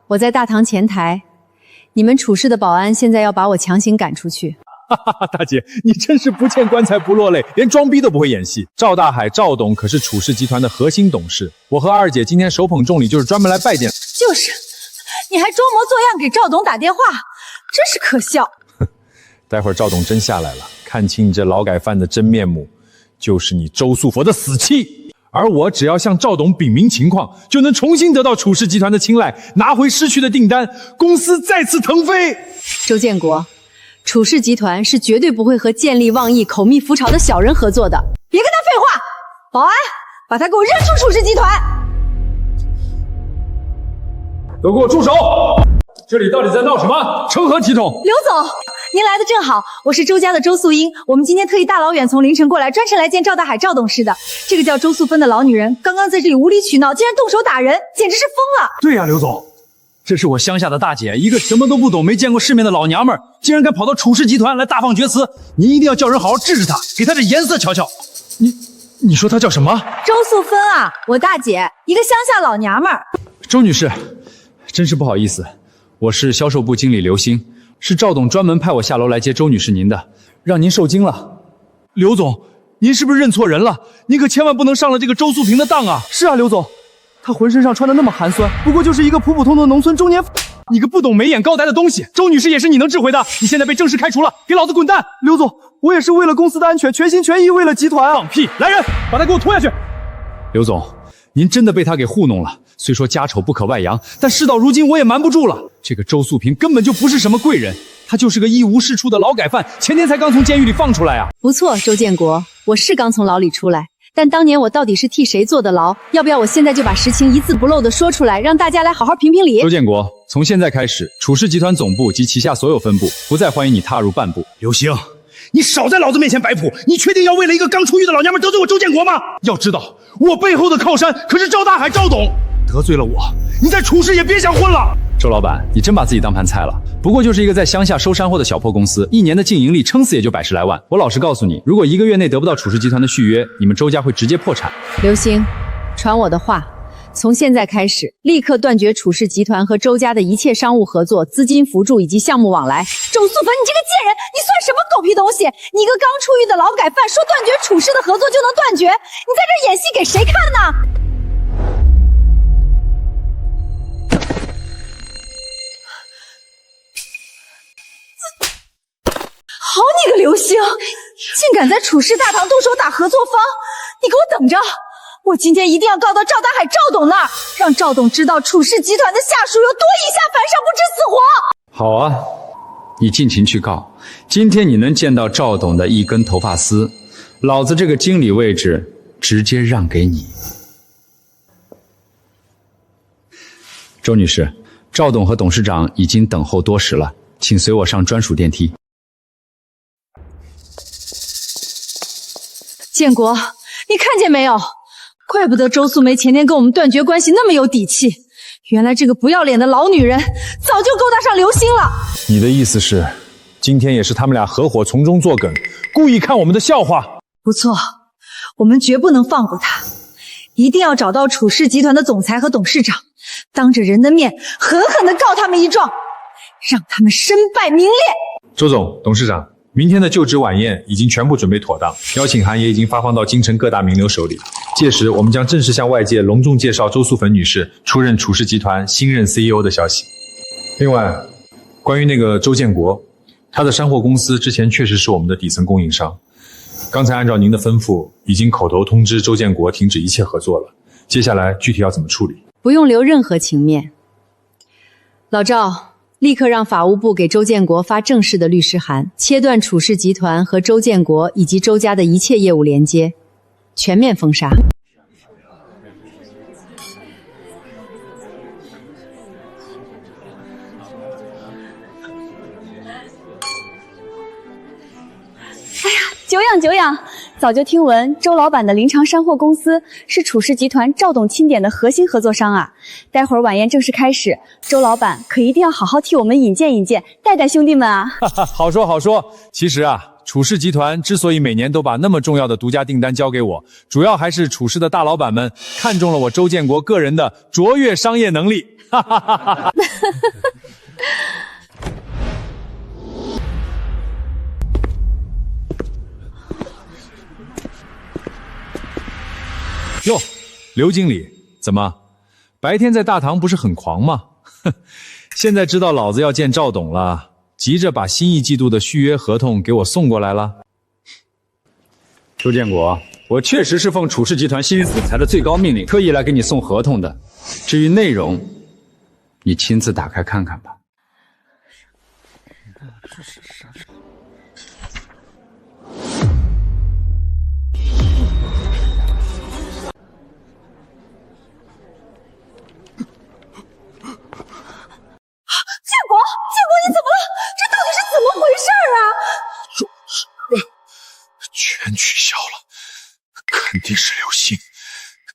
我在大堂前台，你们楚氏的保安现在要把我强行赶出去。大姐，你真是不见棺材不落泪，连装逼都不会演戏。赵大海、赵董可是楚氏集团的核心董事，我和二姐今天手捧重礼，就是专门来拜见。就是，你还装模作样给赵董打电话，真是可笑。待会儿赵董真下来了，看清你这劳改犯的真面目，就是你周素佛的死期。而我只要向赵董禀明情况，就能重新得到楚氏集团的青睐，拿回失去的订单，公司再次腾飞。周建国，楚氏集团是绝对不会和见利忘义、口蜜伏巢的小人合作的。别跟他废话，保安，把他给我扔出楚氏集团！都给我住手！这里到底在闹什么？成何体统？刘总，您来的正好，我是周家的周素英，我们今天特意大老远从凌晨过来，专程来见赵大海赵董事的。这个叫周素芬的老女人，刚刚在这里无理取闹，竟然动手打人，简直是疯了！对呀，刘总，这是我乡下的大姐，一个什么都不懂、没见过世面的老娘们儿，竟然敢跑到楚氏集团来大放厥词，您一定要叫人好好治治她，给她点颜色瞧瞧。你说她叫什么？周素芬啊，我大姐，一个乡下老娘们儿。周女士，真是不好意思，我是销售部经理刘星，是赵董专门派我下楼来接周女士您的，让您受惊了。刘总，您是不是认错人了？您可千万不能上了这个周素萍的当啊！是啊，刘总，她浑身上穿的那么寒酸，不过就是一个普普通通的农村中年。你个不懂眉眼高抬的东西！周女士也是你能治回的，你现在被正式开除了，给老子滚蛋！刘总，我也是为了公司的安全，全心全意为了集团啊！放屁！来人，把他给我拖下去！刘总，您真的被他给糊弄了。虽说家丑不可外扬，但事到如今我也瞒不住了。这个周素萍根本就不是什么贵人，她就是个一无是处的劳改犯，前天才刚从监狱里放出来啊！不错，周建国，我是刚从牢里出来，但当年我到底是替谁坐的牢？要不要我现在就把实情一字不漏的说出来，让大家来好好评评理？周建国，从现在开始，楚氏集团总部及旗下所有分部不再欢迎你踏入半步。刘星，你少在老子面前摆谱！你确定要为了一个刚出狱的老娘们得罪我周建国吗？要知道，我背后的靠山可是赵大海赵董，得罪了我，你在楚氏也别想混了。周老板，你真把自己当盘菜了。不过就是一个在乡下收山货的小破公司，一年的净盈利撑死也就110来万。我老实告诉你，如果1个月内得不到楚氏集团的续约，你们周家会直接破产。刘星，传我的话，从现在开始，立刻断绝楚氏集团和周家的一切商务合作、资金扶助以及项目往来。周素芬，你这个贱人，你算什么狗屁东西？你一个刚出狱的劳改犯，说断绝楚氏的合作就能断绝？你在这演戏给谁看呢？好你个刘星，竟敢在楚氏大堂动手打合作方！你给我等着，我今天一定要告到赵大海赵董那儿，让赵董知道楚氏集团的下属有多以下犯上，不知死活。好啊，你尽情去告。今天你能见到赵董的一根头发丝，老子这个经理位置直接让给你。周女士，赵董和董事长已经等候多时了，请随我上专属电梯。建国，你看见没有？怪不得周素梅前天跟我们断绝关系那么有底气，原来这个不要脸的老女人早就勾搭上刘星了。你的意思是，今天也是他们俩合伙从中作梗，故意看我们的笑话？不错，我们绝不能放过他，一定要找到楚氏集团的总裁和董事长，当着人的面狠狠地告他们一状，让他们身败名裂。周总、董事长，明天的就职晚宴已经全部准备妥当，邀请函也已经发放到京城各大名流手里。届时，我们将正式向外界隆重介绍周素芬女士出任楚氏集团新任 CEO 的消息。另外，关于那个周建国，他的山货公司之前确实是我们的底层供应商。刚才按照您的吩咐，已经口头通知周建国停止一切合作了。接下来具体要怎么处理？不用留任何情面。老赵，立刻让法务部给周建国发正式的律师函，切断楚氏集团和周建国以及周家的一切业务连接，全面封杀。久仰久仰，早就听闻周老板的临长山货公司是楚氏集团赵董钦点的核心合作商啊。待会儿晚宴正式开始，周老板可一定要好好替我们引荐引荐，带带兄弟们啊！好说好说。其实啊，楚氏集团之所以每年都把那么重要的独家订单交给我，主要还是楚氏的大老板们看中了我周建国个人的卓越商业能力。哈哈哈哈。 哎哟，刘经理，怎么？白天在大堂不是很狂吗？哼，现在知道老子要见赵董了，急着把新一季度的续约合同给我送过来了。周建国，我确实是奉楚氏集团新总裁的最高命令，特意来给你送合同的。至于内容，你亲自打开看看吧。这是啥？建国，你怎么了？这到底是怎么回事啊？全取消了，肯定是刘星，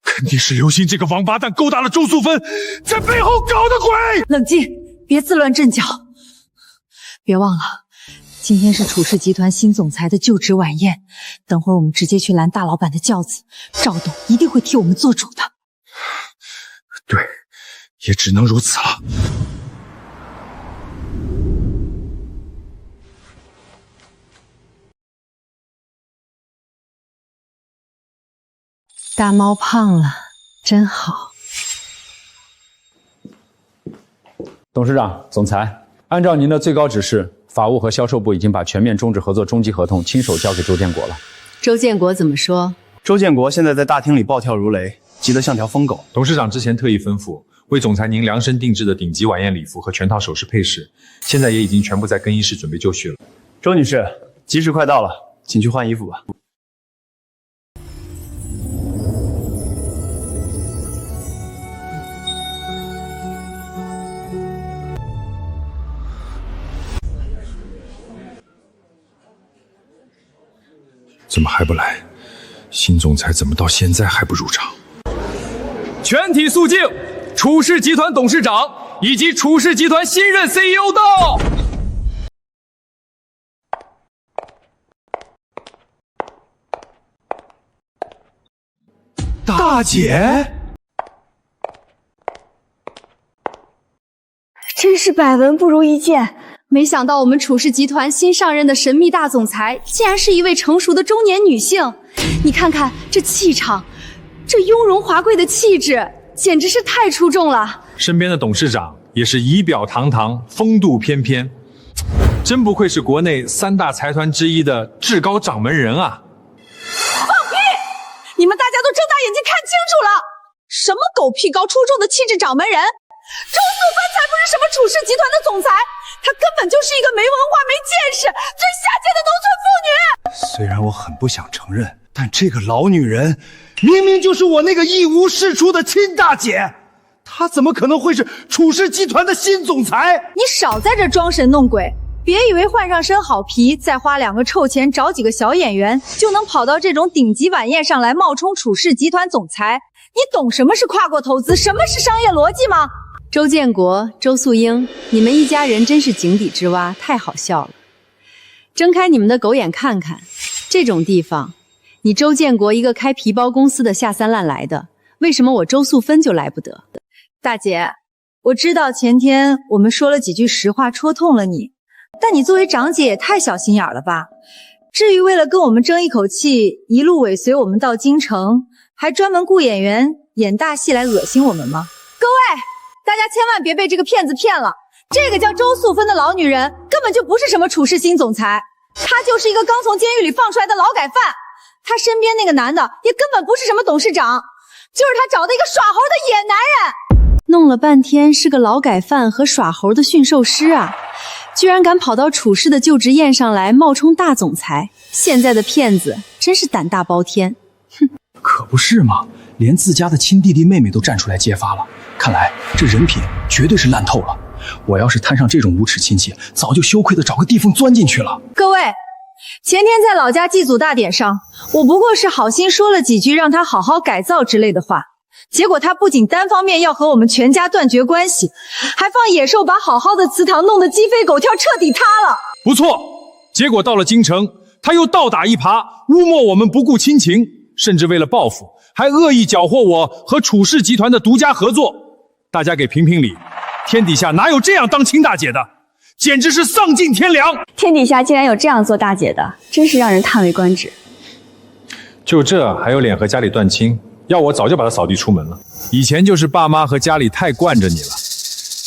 肯定是刘星这个王八蛋勾搭了周素芬，在背后搞的鬼！冷静，别自乱阵脚。别忘了，今天是楚氏集团新总裁的就职晚宴，等会儿我们直接去拦大老板的轿子，赵董一定会替我们做主的。对，也只能如此了。大猫胖了，真好。董事长、总裁，按照您的最高指示，法务和销售部已经把全面终止合作终极合同亲手交给周建国了。周建国怎么说？周建国现在在大厅里暴跳如雷，急得像条疯狗。董事长之前特意吩咐，为总裁您量身定制的顶级晚宴礼服和全套首饰配饰，现在也已经全部在更衣室准备就绪了。周女士，吉时快到了，请去换衣服吧。怎么还不来？新总裁怎么到现在还不入场？全体肃静！楚氏集团董事长以及楚氏集团新任 CEO 到。大姐，真是百闻不如一见。没想到我们楚氏集团新上任的神秘大总裁，竟然是一位成熟的中年女性。你看看这气场，这雍容华贵的气质，简直是太出众了。身边的董事长也是仪表堂堂，风度翩翩，真不愧是国内3大财团之一的至高掌门人啊！放屁！你们大家都睁大眼睛看清楚了，什么狗屁高出众的气质掌门人？周素芬才不是什么楚氏集团的总裁，她根本就是一个没文化、没见识、最下贱的农村妇女。虽然我很不想承认，但这个老女人明明就是我那个一无是处的亲大姐，她怎么可能会是楚氏集团的新总裁？你少在这装神弄鬼，别以为换上身好皮，再花2个臭钱找几个小演员，就能跑到这种顶级晚宴上来冒充楚氏集团总裁。你懂什么是跨国投资，什么是商业逻辑吗？周建国、周素英，你们一家人真是井底之蛙，太好笑了。睁开你们的狗眼看看，这种地方，你周建国一个开皮包公司的下三滥来的，为什么我周素芬就来不得？大姐，我知道前天我们说了几句实话戳痛了你，但你作为长姐也太小心眼了吧？至于为了跟我们争一口气，一路尾随我们到京城，还专门雇演员演大戏来恶心我们吗？各位，大家千万别被这个骗子骗了，这个叫周素芬的老女人根本就不是什么楚氏新总裁，她就是一个刚从监狱里放出来的劳改犯，她身边那个男的也根本不是什么董事长，就是她找的一个耍猴的野男人。弄了半天是个劳改犯和耍猴的驯兽师啊，居然敢跑到楚氏的就职宴上来冒充大总裁，现在的骗子真是胆大包天。哼，可不是嘛，连自家的亲弟弟妹妹都站出来揭发了，看来这人品绝对是烂透了。我要是摊上这种无耻亲戚，早就羞愧的找个地缝钻进去了。各位，前天在老家祭祖大典上，我不过是好心说了几句让他好好改造之类的话，结果他不仅单方面要和我们全家断绝关系，还放野兽把好好的祠堂弄得鸡飞狗跳，彻底塌了。不错，结果到了京城，他又倒打一耙，污蔑我们不顾亲情，甚至为了报复，还恶意缴获我和楚氏集团的独家合作。大家给评评理，天底下哪有这样当亲大姐的？简直是丧尽天良！天底下竟然有这样做大姐的，真是让人叹为观止。就这还有脸和家里断亲？要我早就把他扫地出门了。以前就是爸妈和家里太惯着你了，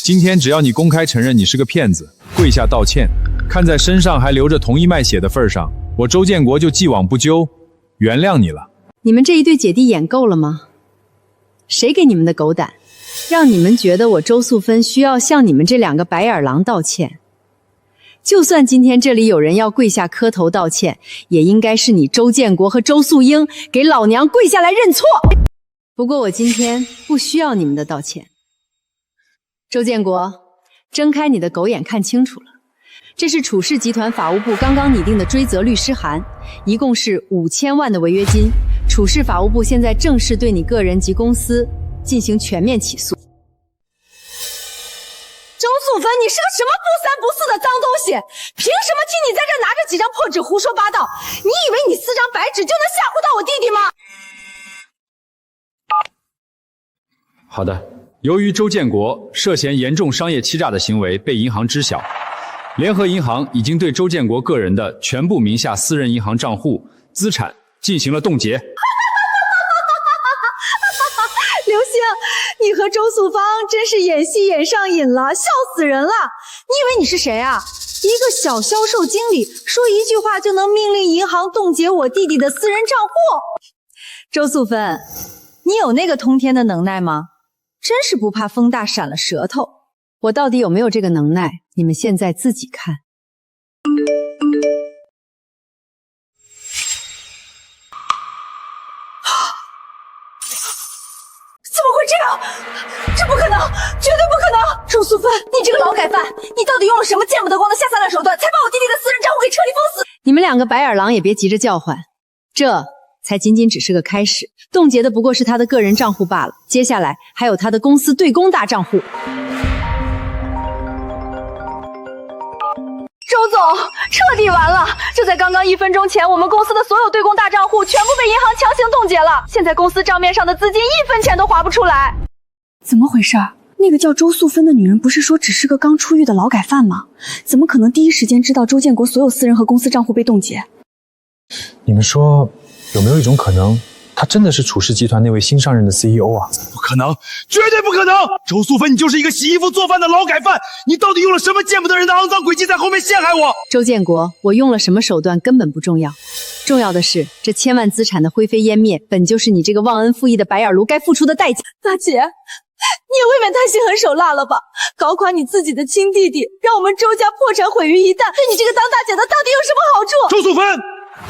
今天只要你公开承认你是个骗子，跪下道歉，看在身上还流着同一脉血的份上，我周建国就既往不咎，原谅你了。你们这一对姐弟演够了吗？谁给你们的狗胆，让你们觉得我周素芬需要向你们这两个白眼狼道歉？就算今天这里有人要跪下磕头道歉，也应该是你周建国和周素英给老娘跪下来认错。不过我今天不需要你们的道歉。周建国，睁开你的狗眼看清楚了，这是楚氏集团法务部刚刚拟定的追责律师函，一共是5000万的违约金。楚氏法务部现在正式对你个人及公司进行全面起诉。周素芬，你是个什么不三不四的脏东西？凭什么听你在这拿着几张破纸胡说八道？你以为你4张白纸就能吓唬到我弟弟吗？好的，由于周建国涉嫌严重商业欺诈的行为被银行知晓，联合银行已经对周建国个人的全部名下私人银行账户、资产进行了冻结。刘星，你和周素芳真是演戏演上瘾了，笑死人了！你以为你是谁啊？一个小销售经理，说一句话就能命令银行冻结我弟弟的私人账户？周素芬，你有那个通天的能耐吗？真是不怕风大闪了舌头。我到底有没有这个能耐，你们现在自己看。怎么会这样？这不可能，绝对不可能！周素芬，你这个劳改犯，你到底用了什么见不得光的下三滥手段，才把我弟弟的私人账户给彻底封死？你们两个白眼狼也别急着叫唤，这才仅仅只是个开始，冻结的不过是他的个人账户罢了，接下来还有他的公司对公大账户。周总，彻底完了！就在刚刚1分钟前，我们公司的所有对公大账户全部被银行强行冻结了，现在公司账面上的资金1分钱都划不出来。怎么回事？那个叫周素芬的女人不是说只是个刚出狱的劳改犯吗？怎么可能第一时间知道周建国所有私人和公司账户被冻结？你们说，有没有一种可能，他真的是楚氏集团那位新上任的 CEO 啊？不可能，绝对不可能！周素芬，你就是一个洗衣服做饭的劳改犯，你到底用了什么见不得人的肮脏诡计在后面陷害我？周建国，我用了什么手段根本不重要，重要的是这千万资产的灰飞烟灭，本就是你这个忘恩负义的白眼奴该付出的代价。大姐，你也未免太心狠手辣了吧？搞垮你自己的亲弟弟，让我们周家破产毁于一旦，对你这个当大姐的到底有什么好处？周素芬，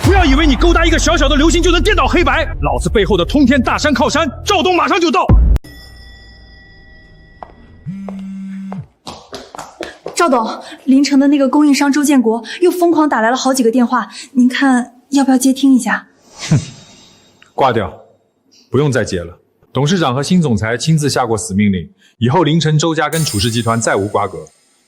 不要以为你勾搭一个小小的刘星就能颠倒黑白，老子背后的通天大山靠山，赵东马上就到。赵董，临城的那个供应商周建国又疯狂打来了好几个电话，您看要不要接听一下？哼，挂掉，不用再接了。董事长和新总裁亲自下过死命令，以后凌晨周家跟楚氏集团再无瓜葛。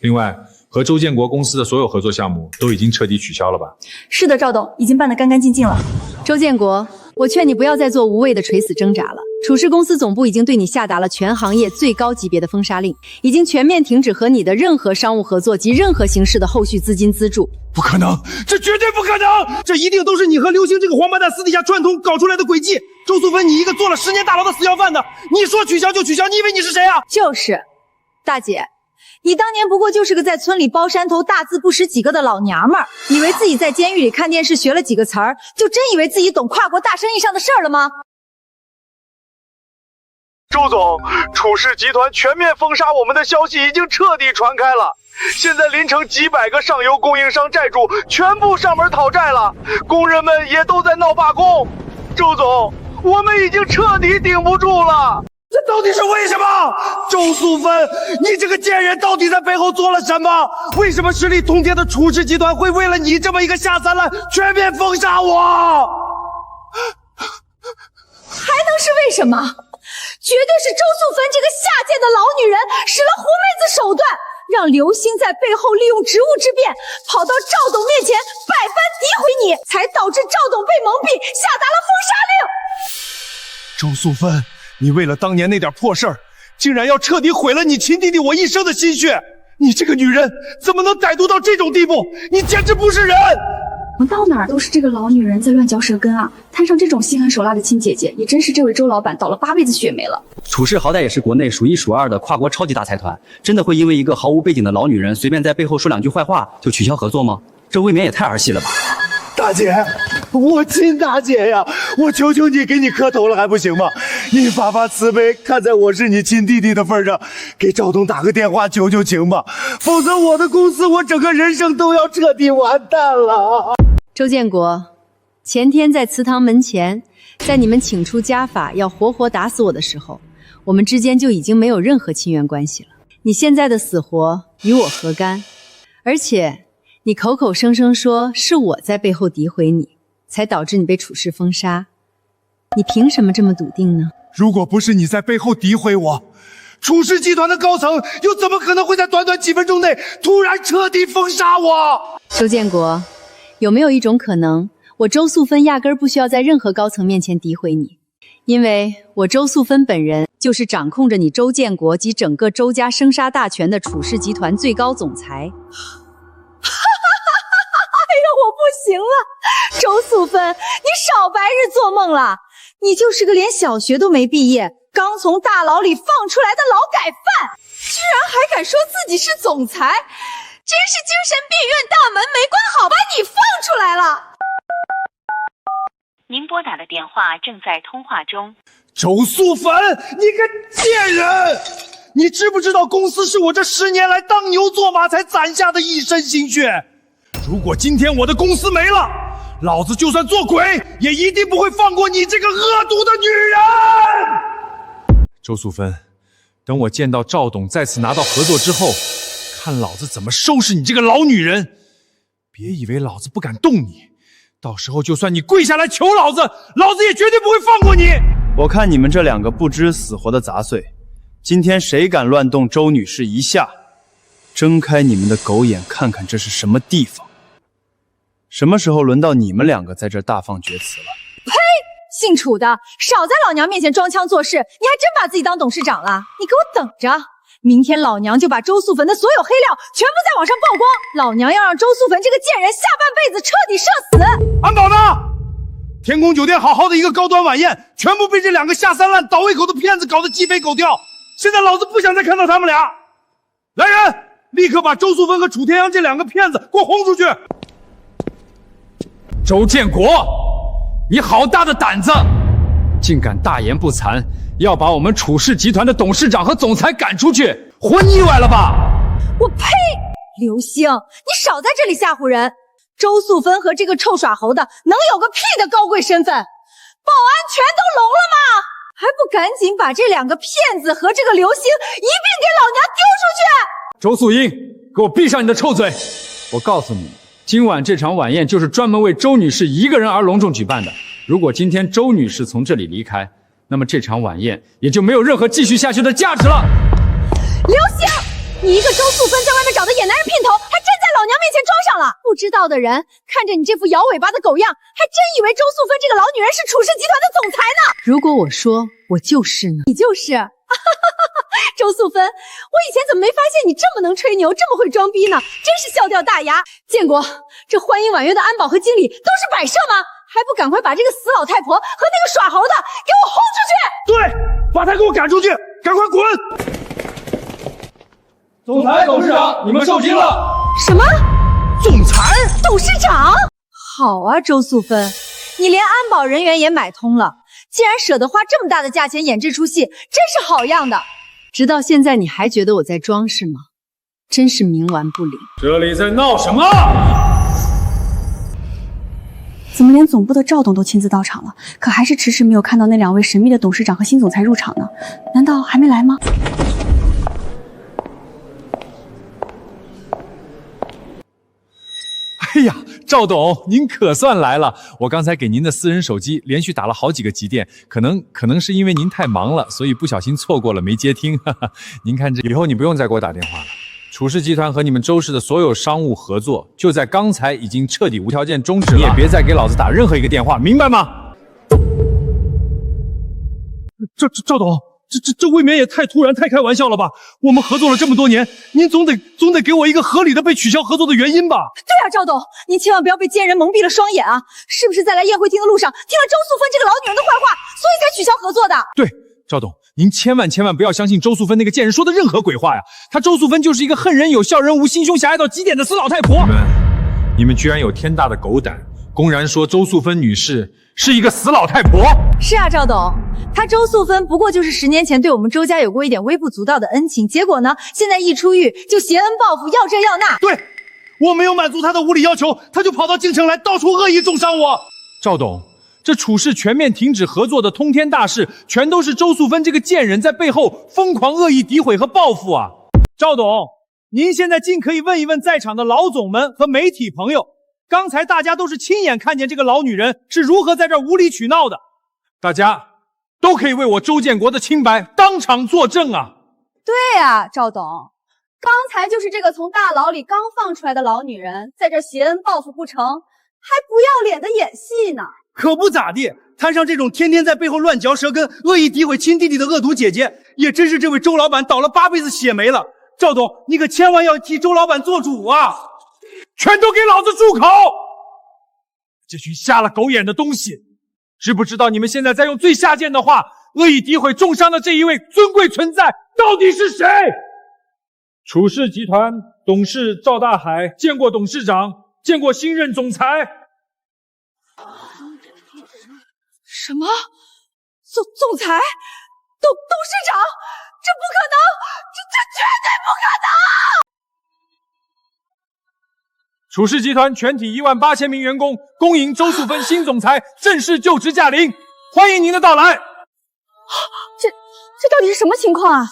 另外，和周建国公司的所有合作项目都已经彻底取消了吧？是的，赵董，已经办得干干净净了。周建国，我劝你不要再做无谓的垂死挣扎了。楚氏公司总部已经对你下达了全行业最高级别的封杀令，已经全面停止和你的任何商务合作及任何形式的后续资金资助。不可能，这绝对不可能！这一定都是你和刘星这个黄八蛋私底下串通搞出来的诡计。周素芬，你一个坐了10年大牢的死要饭的，你说取消就取消，你以为你是谁啊？就是，大姐，你当年不过就是个在村里包山头大字不识几个的老娘们儿，以为自己在监狱里看电视学了几个词儿，就真以为自己懂跨国大生意上的事儿了吗？周总，楚氏集团全面封杀我们的消息已经彻底传开了，现在临城几百个上游供应商债主全部上门讨债了，工人们也都在闹罢工。周总，我们已经彻底顶不住了。这到底是为什么？周素芬，你这个贱人到底在背后做了什么？为什么实力通天的楚氏集团会为了你这么一个下三滥全面封杀我？还能是为什么？绝对是周素芬这个下贱的老女人使了狐媚子手段，让刘星在背后利用职务之便跑到赵董面前百般诋毁你，才导致赵董被蒙蔽，下达了封杀令。周素芬，你为了当年那点破事儿，竟然要彻底毁了你亲弟弟我一生的心血！你这个女人怎么能歹毒到这种地步？你简直不是人！到哪儿都是这个老女人在乱嚼舌根啊！摊上这种心狠手辣的亲姐姐，也真是这位周老板倒了8辈子血霉了。楚氏好歹也是国内数1数2的跨国超级大财团，真的会因为一个毫无背景的老女人随便在背后说2句坏话就取消合作吗？这未免也太儿戏了吧！大姐，我亲大姐呀，我求求你给你磕头了还不行吗？你发发慈悲，看在我是你亲弟弟的份上，给赵董打个电话求求情吧，否则我的公司我整个人生都要彻底完蛋了。周建国，前天在祠堂门前，在你们请出家法要活活打死我的时候，我们之间就已经没有任何亲缘关系了。你现在的死活与我何干？而且你口口声声说是我在背后诋毁你，才导致你被处事封杀，你凭什么这么笃定呢？如果不是你在背后诋毁我，楚氏集团的高层又怎么可能会在短短几分钟内突然彻底封杀我？周建国，有没有一种可能，我周素芬压根儿不需要在任何高层面前诋毁你，因为我周素芬本人就是掌控着你周建国及整个周家生杀大权的楚氏集团最高总裁。哎呀，我不行了，周素芬，你少白日做梦了！你就是个连小学都没毕业，刚从大牢里放出来的劳改犯，居然还敢说自己是总裁，真是精神病院大门没关好，把你放出来了。您拨打的电话正在通话中。周素芬，你个贱人！你知不知道公司是我这10年来当牛做马才攒下的一身心血？如果今天我的公司没了，老子就算做鬼，也一定不会放过你这个恶毒的女人！周素芬，等我见到赵董再次拿到合作之后，看老子怎么收拾你这个老女人！别以为老子不敢动你，到时候就算你跪下来求老子，老子也绝对不会放过你！我看你们这2个不知死活的杂碎，今天谁敢乱动周女士一下，睁开你们的狗眼看看这是什么地方！什么时候轮到你们2个在这大放厥词了？呸！姓楚的，少在老娘面前装腔作势，你还真把自己当董事长了？你给我等着，明天老娘就把周素芬的所有黑料全部在网上曝光，老娘要让周素芬这个贱人下半辈子彻底社死！安保呢？天宫酒店好好的一个高端晚宴，全部被这2个下三滥、倒胃口的骗子搞得鸡飞狗跳。现在老子不想再看到他们俩。来人，立刻把周素芬和楚天阳这2个骗子给我轰出去！周建国，你好大的胆子，竟敢大言不惭，要把我们楚氏集团的董事长和总裁赶出去，活腻歪了吧？我呸！刘星，你少在这里吓唬人！周素芬和这个臭耍猴的能有个屁的高贵身份？保安全都聋了吗？还不赶紧把这2个骗子和这个刘星一并给老娘丢出去！周素英，给我闭上你的臭嘴！我告诉你，今晚这场晚宴就是专门为周女士一个人而隆重举办的。如果今天周女士从这里离开，那么这场晚宴也就没有任何继续下去的价值了。刘星，你一个周素芬在外面找的野男人姘头，还真在老娘面前装上了！不知道的人看着你这副摇尾巴的狗样，还真以为周素芬这个老女人是楚氏集团的总裁呢。如果我说我就是呢？你就是。周素芬，我以前怎么没发现你这么能吹牛，这么会装逼呢？真是笑掉大牙！建国，这欢迎晚宴的安保和经理都是摆设吗？还不赶快把这个死老太婆和那个耍猴的给我轰出去！对，把他给我赶出去，赶快滚！总裁、董事长，你们受惊了！什么？总裁、董事长？好啊，周素芬，你连安保人员也买通了，竟然舍得花这么大的价钱演这出戏，真是好样的！直到现在你还觉得我在装是吗？真是冥顽不灵！这里在闹什么？怎么连总部的赵董都亲自到场了，可还是迟迟没有看到那2位神秘的董事长和新总裁入场呢？难道还没来吗？哎呀，赵董，您可算来了！我刚才给您的私人手机连续打了好几个急电，可能是因为您太忙了，所以不小心错过了没接听。哈哈，您看这以后你不用再给我打电话了。楚氏集团和你们周氏的所有商务合作，就在刚才已经彻底无条件终止了。你也别再给老子打任何一个电话，明白吗？赵董，这未免也太突然、太开玩笑了吧？我们合作了这么多年，您总得给我一个合理的被取消合作的原因吧？对啊，赵董，您千万不要被奸人蒙蔽了双眼啊！是不是在来宴会厅的路上听了周素芬这个老女人的坏话，所以才取消合作的？对，赵董，您千万不要相信周素芬那个贱人说的任何鬼话呀！她周素芬就是一个恨人有笑人无、心胸狭隘到极点的死老太婆。你们居然有天大的狗胆，公然说周素芬女士是一个死老太婆！是啊，赵董，她周素芬不过就是10年前对我们周家有过一点微不足道的恩情，结果呢，现在一出狱就挟恩报复，要这要那。对，我没有满足她的无理要求，她就跑到京城来，到处恶意中伤我。赵董，这处事全面停止合作的通天大事，全都是周素芬这个贱人在背后疯狂恶意诋毁和报复啊！赵董，您现在尽可以问一问在场的老总们和媒体朋友，刚才大家都是亲眼看见这个老女人是如何在这儿无理取闹的，大家都可以为我周建国的清白当场作证啊！对啊，赵董，刚才就是这个从大牢里刚放出来的老女人，在这挟恩报复不成，还不要脸的演戏呢。可不咋地，摊上这种天天在背后乱嚼舌根、恶意诋毁亲弟弟的恶毒姐姐，也真是这位周老板倒了8辈子血霉了。赵董，你可千万要替周老板做主啊！全都给老子住口！这群瞎了狗眼的东西，知不知道你们现在在用最下贱的话恶意诋毁重伤的这一位尊贵存在到底是谁？楚氏集团董事赵大海见过董事长，见过新任总裁。什么？总裁？董事长？这不可能！这绝对不可能！楚氏集团全体18000名员工恭迎周素芬新总裁正式就职驾临，欢迎您的到来。这到底是什么情况啊？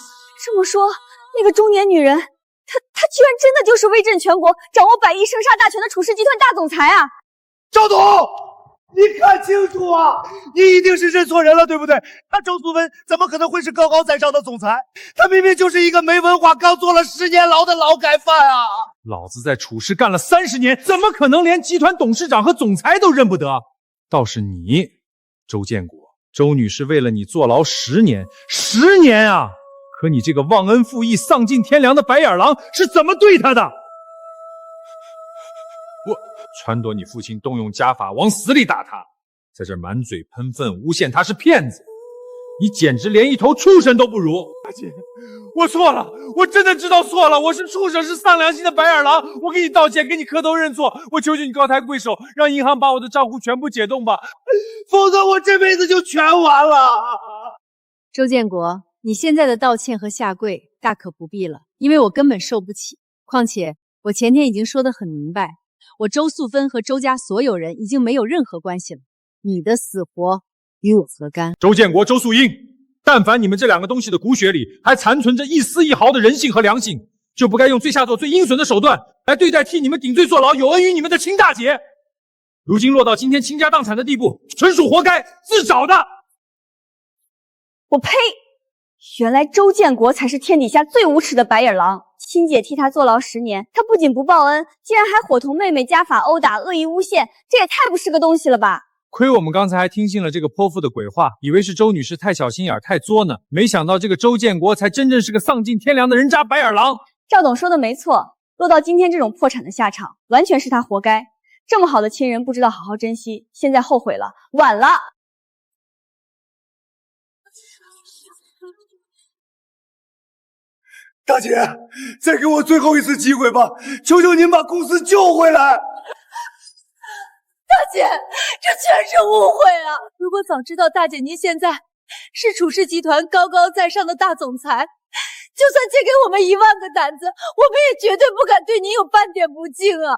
这么说，那个中年女人，她居然真的就是威震全国、掌握100亿生杀大权的楚氏集团大总裁啊！赵董，你看清楚啊！你一定是认错人了，对不对？他周素芬怎么可能会是高高在上的总裁？他明明就是一个没文化、刚坐了10年牢的劳改犯啊！老子在楚氏干了30年，怎么可能连集团董事长和总裁都认不得？倒是你，周建国，周女士为了你坐牢10年啊！可你这个忘恩负义、丧尽天良的白眼狼是怎么对她的？我撺掇你父亲动用家法往死里打他，在这满嘴喷粪诬陷他是骗子，你简直连一头畜生都不如！大姐，我错了，我真的知道错了，我是畜生，是丧良心的白眼狼，我给你道歉，给你磕头认错，我求求你高抬贵手，让银行把我的账户全部解冻吧，否则我这辈子就全完了。周建国，你现在的道歉和下跪大可不必了，因为我根本受不起。况且我前天已经说得很明白，我周素芬和周家所有人已经没有任何关系了，你的死活与我何干？周建国、周素英，但凡你们这2个东西的骨血里还残存着一丝一毫的人性和良心，就不该用最下作、最阴损的手段来对待替你们顶罪坐牢、有恩于你们的亲大姐。如今落到今天倾家荡产的地步，纯属活该，自找的。我呸！原来周建国才是天底下最无耻的白眼狼。亲姐替他坐牢10年，他不仅不报恩，竟然还伙同妹妹家法殴打、恶意诬陷，这也太不是个东西了吧！亏我们刚才还听信了这个泼妇的鬼话，以为是周女士太小心眼、太作呢，没想到这个周建国才真正是个丧尽天良的人渣白眼狼。赵董说的没错，落到今天这种破产的下场，完全是他活该。这么好的亲人不知道好好珍惜，现在后悔了，晚了。大姐，再给我最后一次机会吧，求求您把公司救回来！大姐，这全是误会啊！如果早知道大姐您现在是楚氏集团高高在上的大总裁，就算借给我们1万个胆子，我们也绝对不敢对您有半点不敬啊！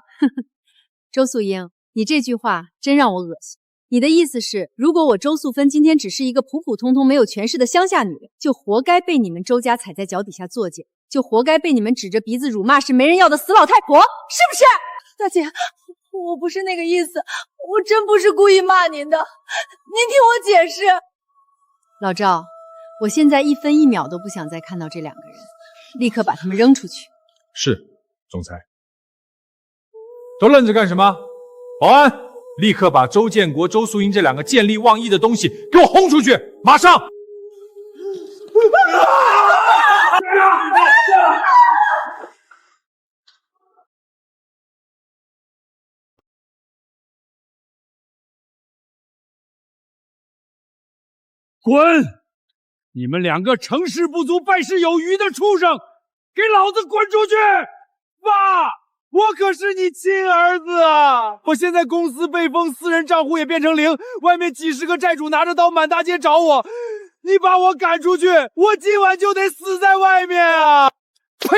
周素英，你这句话真让我恶心。你的意思是，如果我周素芬今天只是一个普普通通没有权势的乡下女人，就活该被你们周家踩在脚底下作践，就活该被你们指着鼻子辱骂是没人要的死老太婆，是不是？大姐，我不是那个意思，我真不是故意骂您的，您听我解释。老赵，我现在1分1秒都不想再看到这2个人，立刻把他们扔出去。是，总裁。都愣着干什么？保安，立刻把周建国、周素英这2个见利忘义的东西给我轰出去！马上！滚！你们两个成事不足败事有余的畜生，给老子滚出去！爸，我可是你亲儿子啊！我现在公司被封，私人账户也变成零，外面几十个债主拿着刀满大街找我，你把我赶出去，我今晚就得死在外面啊！呸！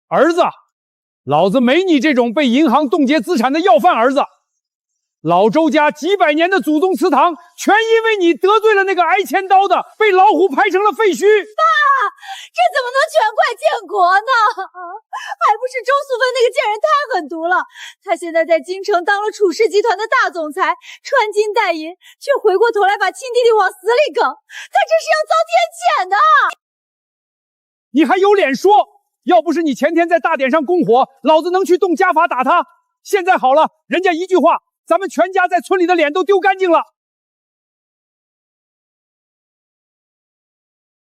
儿子，老子没你这种被银行冻结资产的要饭儿子。老周家几百年的祖宗祠堂，全因为你得罪了那个挨千刀的，被老虎拍成了废墟。爸，这怎么能全怪建国呢？还不是周素芬那个贱人太狠毒了。她现在在京城当了楚氏集团的大总裁，穿金戴银，却回过头来把亲弟弟往死里梗。她这是要遭天谴的。你还有脸说？要不是你前天在大典上供火，老子能去动家法打他。现在好了，人家一句话，咱们全家在村里的脸都丢干净了。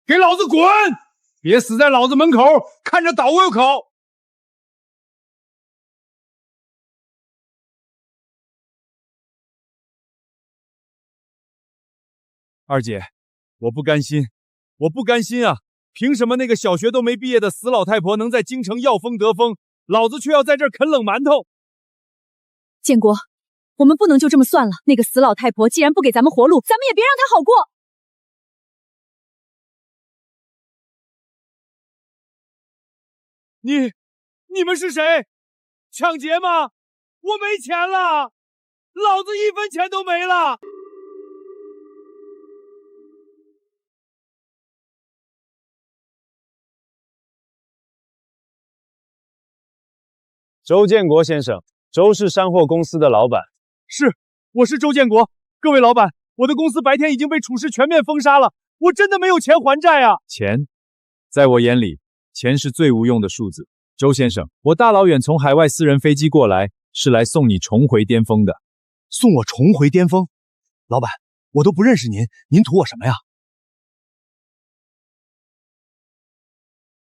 给老子滚！别死在老子门口，看着倒胃口。二姐，我不甘心，我不甘心啊！凭什么那个小学都没毕业的死老太婆能在京城要风得风，老子却要在这儿啃冷馒头？建国，我们不能就这么算了。那个死老太婆既然不给咱们活路，咱们也别让她好过。你们是谁？抢劫吗？我没钱了，老子一分钱都没了。周建国先生，周氏山货公司的老板。是，我是周建国。各位老板，我的公司白天已经被楚氏全面封杀了，我真的没有钱还债啊！钱，在我眼里，钱是最无用的数字。周先生，我大老远从海外私人飞机过来，是来送你重回巅峰的。送我重回巅峰？老板，我都不认识您，您图我什么呀？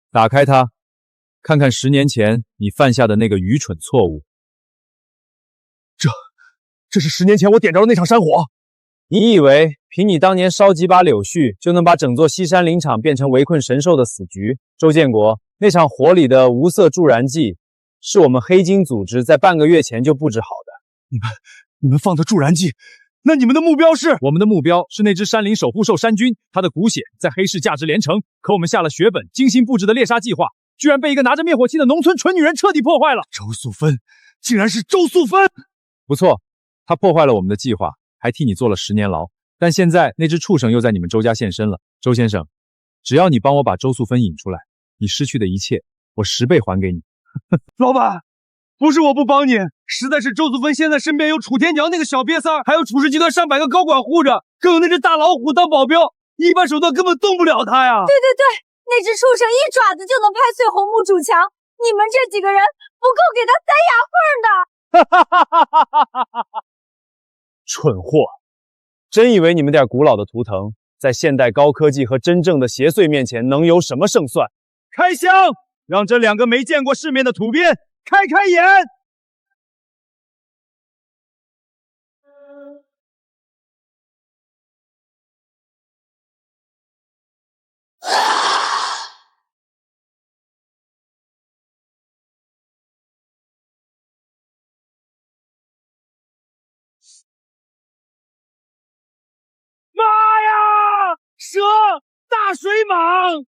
打开它，看看10年前你犯下的那个愚蠢错误。这是10年前我点着的那场山火。你以为凭你当年烧几把柳絮，就能把整座西山林场变成围困神兽的死局？周建国，那场火里的无色助燃剂，是我们黑金组织在半个月前就布置好的。你们放的助燃剂，那你们的目标是？我们的目标是那只山林守护兽山君，它的骨血在黑市价值连城。可我们下了血本，精心布置的猎杀计划，居然被一个拿着灭火器的农村蠢女人彻底破坏了。周素芬，竟然是周素芬！不错，她破坏了我们的计划，还替你坐了10年牢。但现在那只畜生又在你们周家现身了。周先生，只要你帮我把周素芬引出来，你失去的一切，我10倍还给你。老板，不是我不帮你，实在是周素芬现在身边有楚天娘那个小瘪三儿，还有楚氏集团上百个高管护着，更有那只大老虎当保镖，一般手段根本动不了他呀。对，那只畜生一爪子就能拍碎红木主墙，你们这几个人不够给他塞牙缝的。蠢货，真以为你们点古老的图腾，在现代高科技和真正的邪祟面前能有什么胜算？开枪，让这2个没见过世面的土鳖开开眼！妈呀！蛇，大水蟒！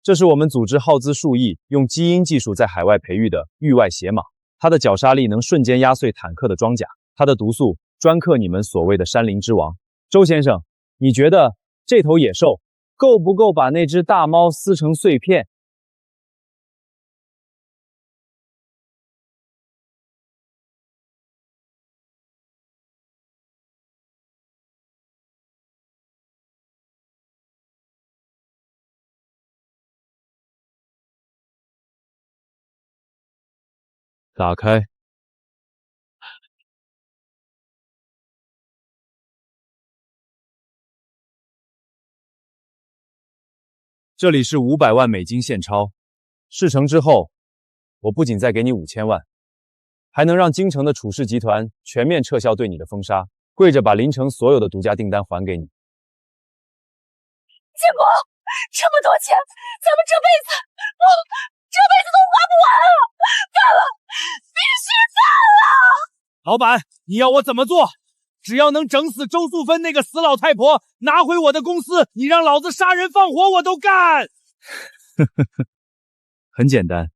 这是我们组织耗资数亿，用基因技术在海外培育的域外血蟒，它的绞杀力能瞬间压碎坦克的装甲，它的毒素专克你们所谓的山林之王。周先生，你觉得这头野兽够不够把那只大猫撕成碎片？打开。这里是500万美金现钞，事成之后，我不仅再给你5000万，还能让京城的楚氏集团全面撤销对你的封杀，跪着把临城所有的独家订单还给你。建国，这么多钱，咱们这辈子都花不完啊！干了，必须干了！老板，你要我怎么做？只要能整死周素芬那个死老太婆，拿回我的公司，你让老子杀人放火我都干。很简单，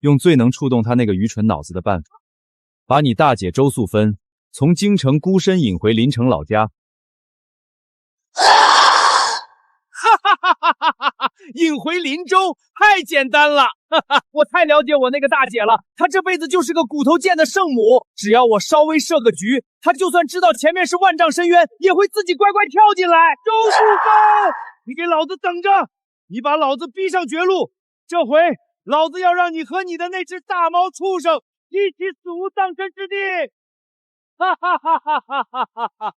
用最能触动他那个愚蠢脑子的办法，把你大姐周素芬从京城孤身引回临城老家。引回林州太简单了，我太了解我那个大姐了，她这辈子就是个骨头贱的圣母，只要我稍微设个局，她就算知道前面是万丈深渊，也会自己乖乖跳进来。周素芬，你给老子等着，你把老子逼上绝路，这回老子要让你和你的那只大毛畜生一起死无葬身之地！哈哈哈哈哈哈哈哈！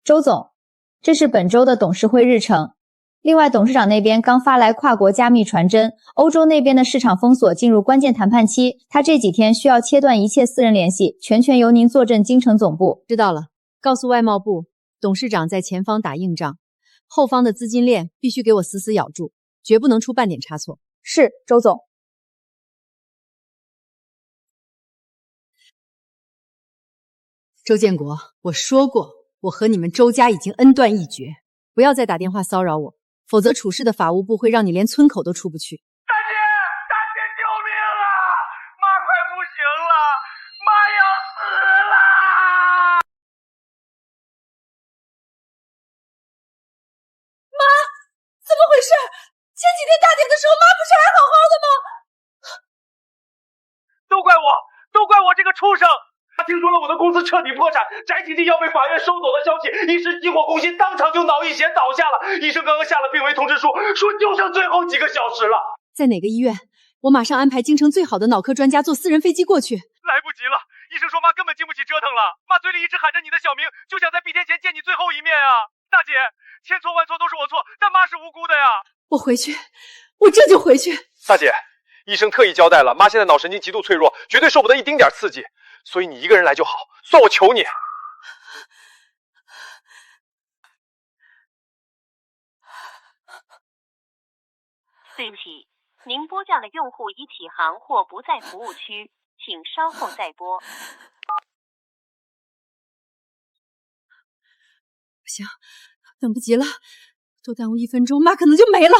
周总，这是本周的董事会日程。另外，董事长那边刚发来跨国加密传真，欧洲那边的市场封锁进入关键谈判期，他这几天需要切断一切私人联系，全权由您坐镇京城总部。知道了，告诉外贸部，董事长在前方打硬仗，后方的资金链必须给我死死咬住，绝不能出半点差错。是，周总。周建国，我说过，我和你们周家已经恩断义绝，不要再打电话骚扰我，否则处事的法务部会让你连村口都出不去。大姐，救命啊！妈快不行了，妈要死了！妈，怎么回事？前几天大典的时候，妈不是还好好的吗？都怪我这个畜生！他听说了我的公司彻底破产，宅基地要被法院收走的消息，一时急火攻心，当场就脑溢血倒下了。医生刚刚下了病危通知书，说就剩最后几个小时了。在哪个医院？我马上安排京城最好的脑科专家坐私人飞机过去。来不及了，医生说妈根本经不起折腾了。妈嘴里一直喊着你的小名，就想在闭天前见你最后一面啊！大姐，千错万错都是我错，但妈是无辜的呀。我回去，我这就回去。大姐，医生特意交代了，妈现在脑神经极度脆弱，绝对受不得一丁点刺激。所以你一个人来就好，算我求你。对不起，您拨叫的用户已起航或不在服务区，请稍后再拨。不行，等不及了，多耽误1分钟，妈可能就没了。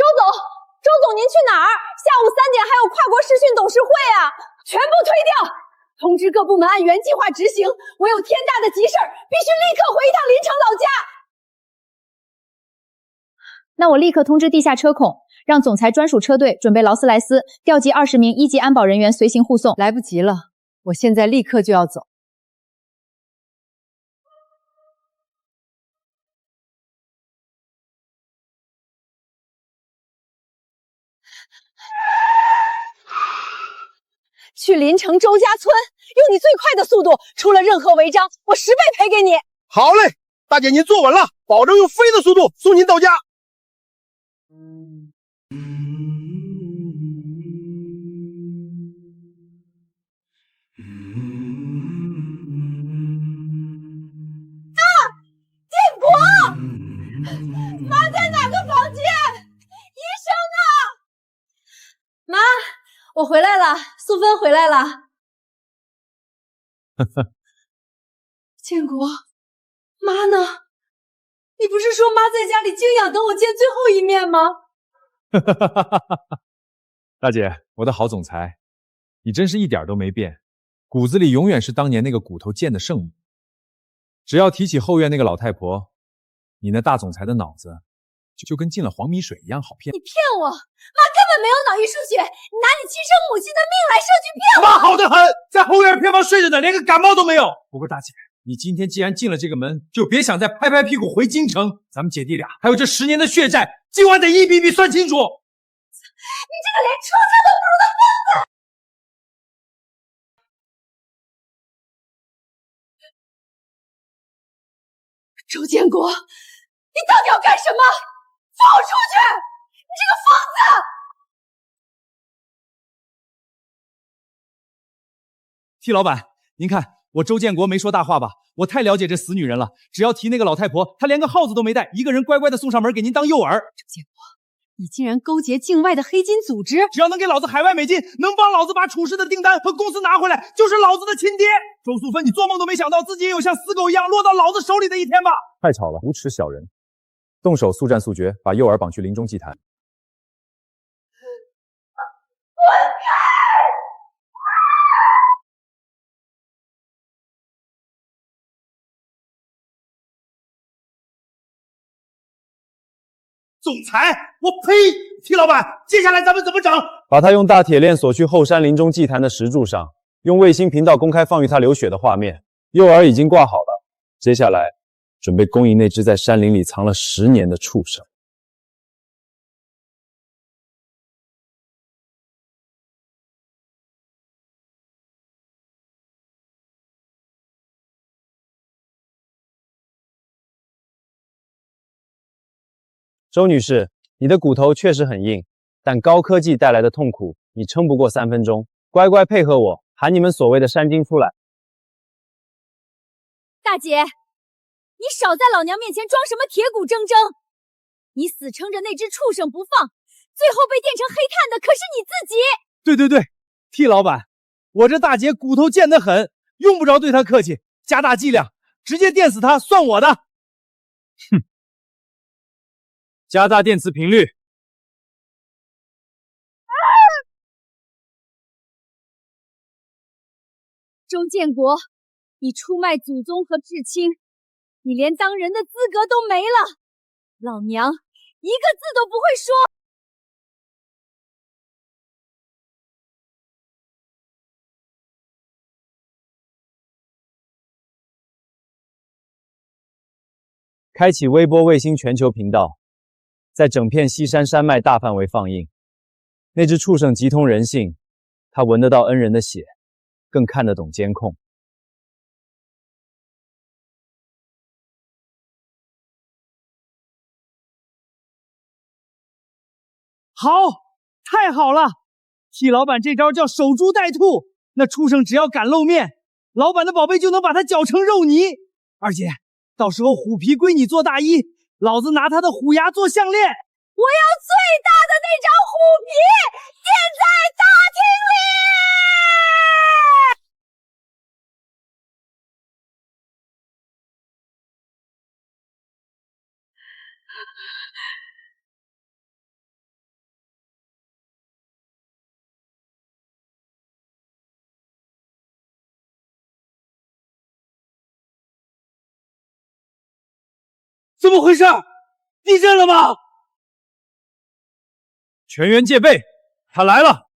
周总，您去哪儿？下午3点还有跨国视讯董事会啊！全部推掉，通知各部门按原计划执行。我有天大的急事儿，必须立刻回一趟临城老家。那我立刻通知地下车孔，让总裁专属车队准备劳斯莱斯，调集20名1级安保人员随行护送。来不及了，我现在立刻就要走。去临城周家村，用你最快的速度，出了任何违章，我10倍赔给你。好嘞，大姐您坐稳了，保证用飞的速度送您到家。建国，妈在哪个房间？医生呢？妈，我回来了，素芬回来了。建国，妈呢？你不是说妈在家里静养，等我见最后一面吗？大姐，我的好总裁，你真是一点都没变，骨子里永远是当年那个骨头贱的圣母。只要提起后院那个老太婆，你那大总裁的脑子就跟进了黄米水一样好骗。你骗我！妈根本没有脑溢出血，你拿你亲生母亲的命来设局骗我！妈好得很，在后院偏房睡着呢，连个感冒都没有。不过大姐，你今天既然进了这个门，就别想再拍拍屁股回京城。咱们姐弟俩还有这10年的血债，今晚得一笔笔算清楚。你这个连畜生都不如的疯子！周建国，你到底要干什么？放我出去！你这个疯子！T 老板，您看我周建国没说大话吧？我太了解这死女人了，只要提那个老太婆，她连个号子都没带，一个人乖乖的送上门给您当诱饵。周建国，你竟然勾结境外的黑金组织！只要能给老子海外美金，能帮老子把处事的订单和公司拿回来，就是老子的亲爹。周素芬，你做梦都没想到自己也有像死狗一样落到老子手里的一天吧？太吵了，无耻小人！动手速战速决，把诱饵绑去林中祭坛。滚开！总裁，我呸！T 老板，接下来咱们怎么整？把他用大铁链锁去后山林中祭坛的石柱上，用卫星频道公开放育他流血的画面。诱饵已经挂好了，接下来准备攻赢那只在山林里藏了10年的畜生。周女士，你的骨头确实很硬，但高科技带来的痛苦，你撑不过3分钟。乖乖配合我，喊你们所谓的山精出来。大姐，你少在老娘面前装什么铁骨铮铮！你死撑着那只畜生不放，最后被电成黑炭的可是你自己！对，T 老板，我这大姐骨头贱得很，用不着对她客气，加大剂量，直接电死她算我的。哼。加大电磁频率。周建国，你出卖祖宗和至亲，你连当人的资格都没了！老娘一个字都不会说！开启微波卫星全球频道。在整片西山山脉大范围放映。那只畜生极通人性，它闻得到恩人的血，更看得懂监控。好，太好了 ！T 老板这招叫守株待兔，那畜生只要敢露面，老板的宝贝就能把它搅成肉泥。二姐，到时候虎皮归你做大衣。老子拿他的虎牙做项链，我要最大的那张虎皮垫在大厅里。怎么回事？地震了吗？全员戒备，他来了！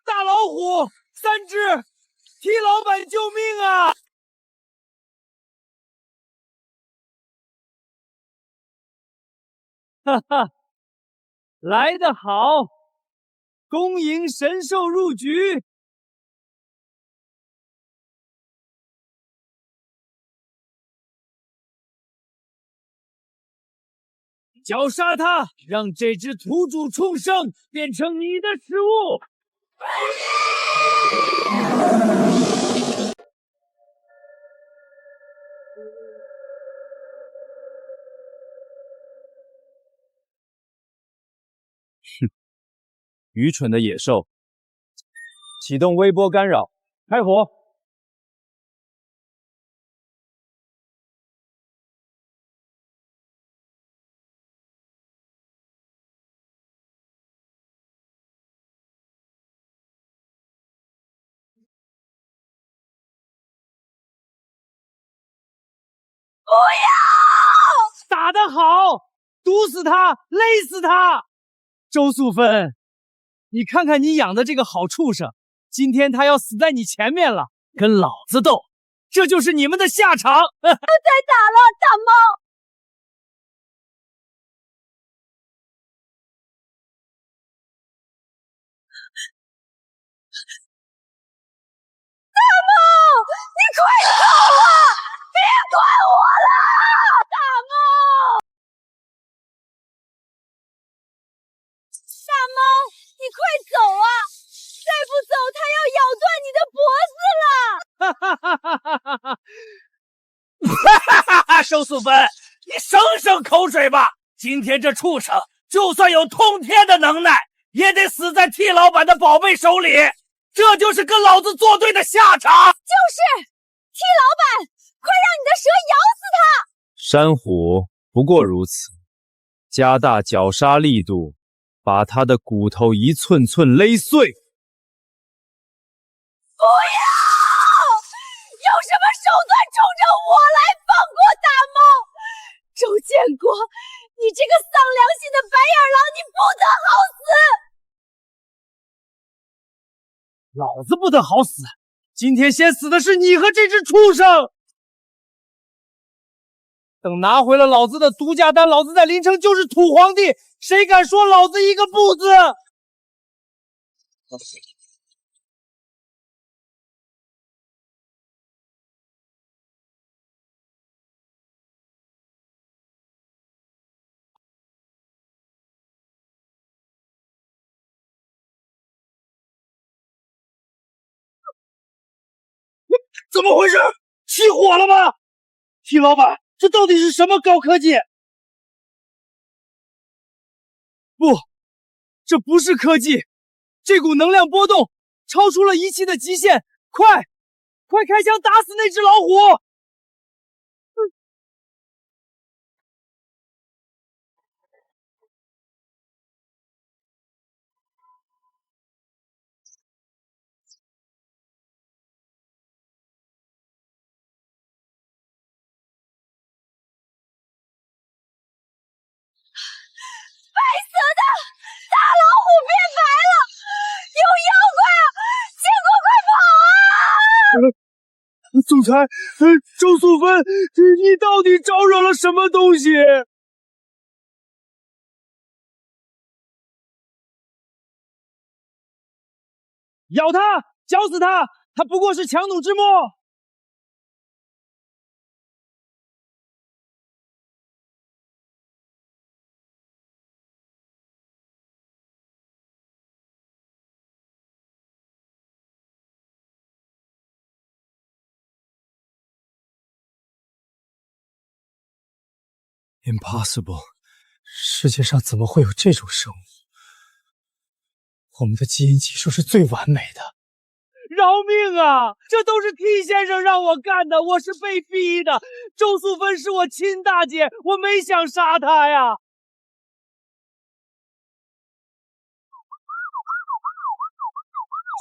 大老虎3只 ，T 老板救命啊！哈哈，来得好！恭迎神兽入局。绞杀他，让这只土主畜生变成你的食物。哼，愚蠢的野兽！启动微波干扰，开火！不要！打得好，毒死他，累死他！周素芬，你看看你养的这个好畜生，今天他要死在你前面了，跟老子斗，这就是你们的下场。再打了，大猫！大猫，你快走啊！别管我了，大猫！大猫，你快走啊！再不走，他要咬断你的脖子了！周素芬，你省省口水吧！今天这畜生就算有通天的能耐，也得死在 T 老板的宝贝手里。这就是跟老子作对的下场。就是，T 老板，快让你的蛇咬死他！山虎不过如此，加大绞杀力度，把他的骨头一寸寸勒碎。不要！有什么手段冲着我来放过大猫？周建国，你这个丧良心的白眼狼，你不得好死！老子不得好死！今天先死的是你和这只畜生！等拿回了老子的独家单，老子在临城就是土皇帝，谁敢说老子一个不字？怎么回事？起火了吗？T 老板，这到底是什么高科技？不，这不是科技，这股能量波动超出了仪器的极限，快开枪打死那只老虎！白色的大老虎变白了，有妖怪啊！建国快跑啊！总裁，周素芬，你到底招惹了什么东西？咬他，绞死他！他不过是强弩之末。Impossible！ 世界上怎么会有这种生物？我们的基因技术是最完美的。饶命啊！这都是 T 先生让我干的，我是被逼的。周素芬是我亲大姐，我没想杀她呀。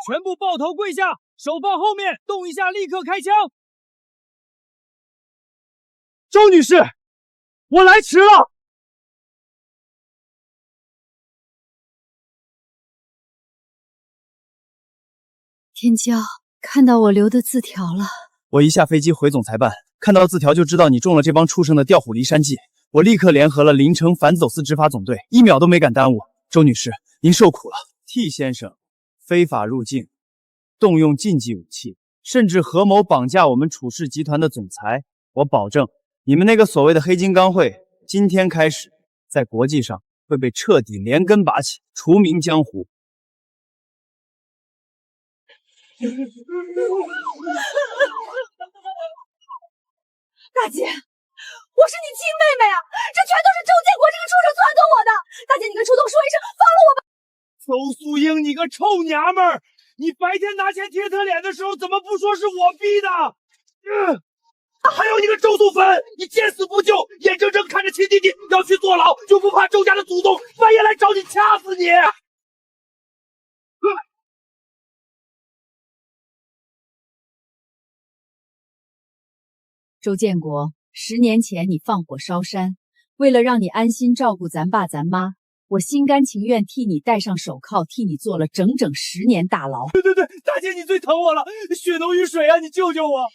全部抱头跪下，手放后面，动一下立刻开枪。周女士，我来迟了。天骄，看到我留的字条了。我一下飞机回总裁办，看到字条就知道你中了这帮畜生的调虎离山计。我立刻联合了临城反走私执法总队，1秒都没敢耽误。周女士，您受苦了。T 先生非法入境，动用禁忌武器，甚至合谋绑架我们楚氏集团的总裁。我保证，你们那个所谓的黑金刚会，今天开始在国际上会被彻底连根拔起，除名江湖。大姐，我是你亲妹妹啊！这全都是周建国这个畜生撺掇我的。大姐，你跟楚总说一声，放了我吧。周素英，你个臭娘们儿！你白天拿钱贴他脸的时候，怎么不说是我逼的？还有你个周素芬，你见死不救，眼睁睁看着亲弟弟要去坐牢，就不怕周家的祖宗半夜来找你掐死你！周建国，10年前你放火烧山，为了让你安心照顾咱爸咱妈，我心甘情愿替你戴上手铐，替你坐了整整10年大牢。对，大姐你最疼我了，血浓于水啊，你救救我！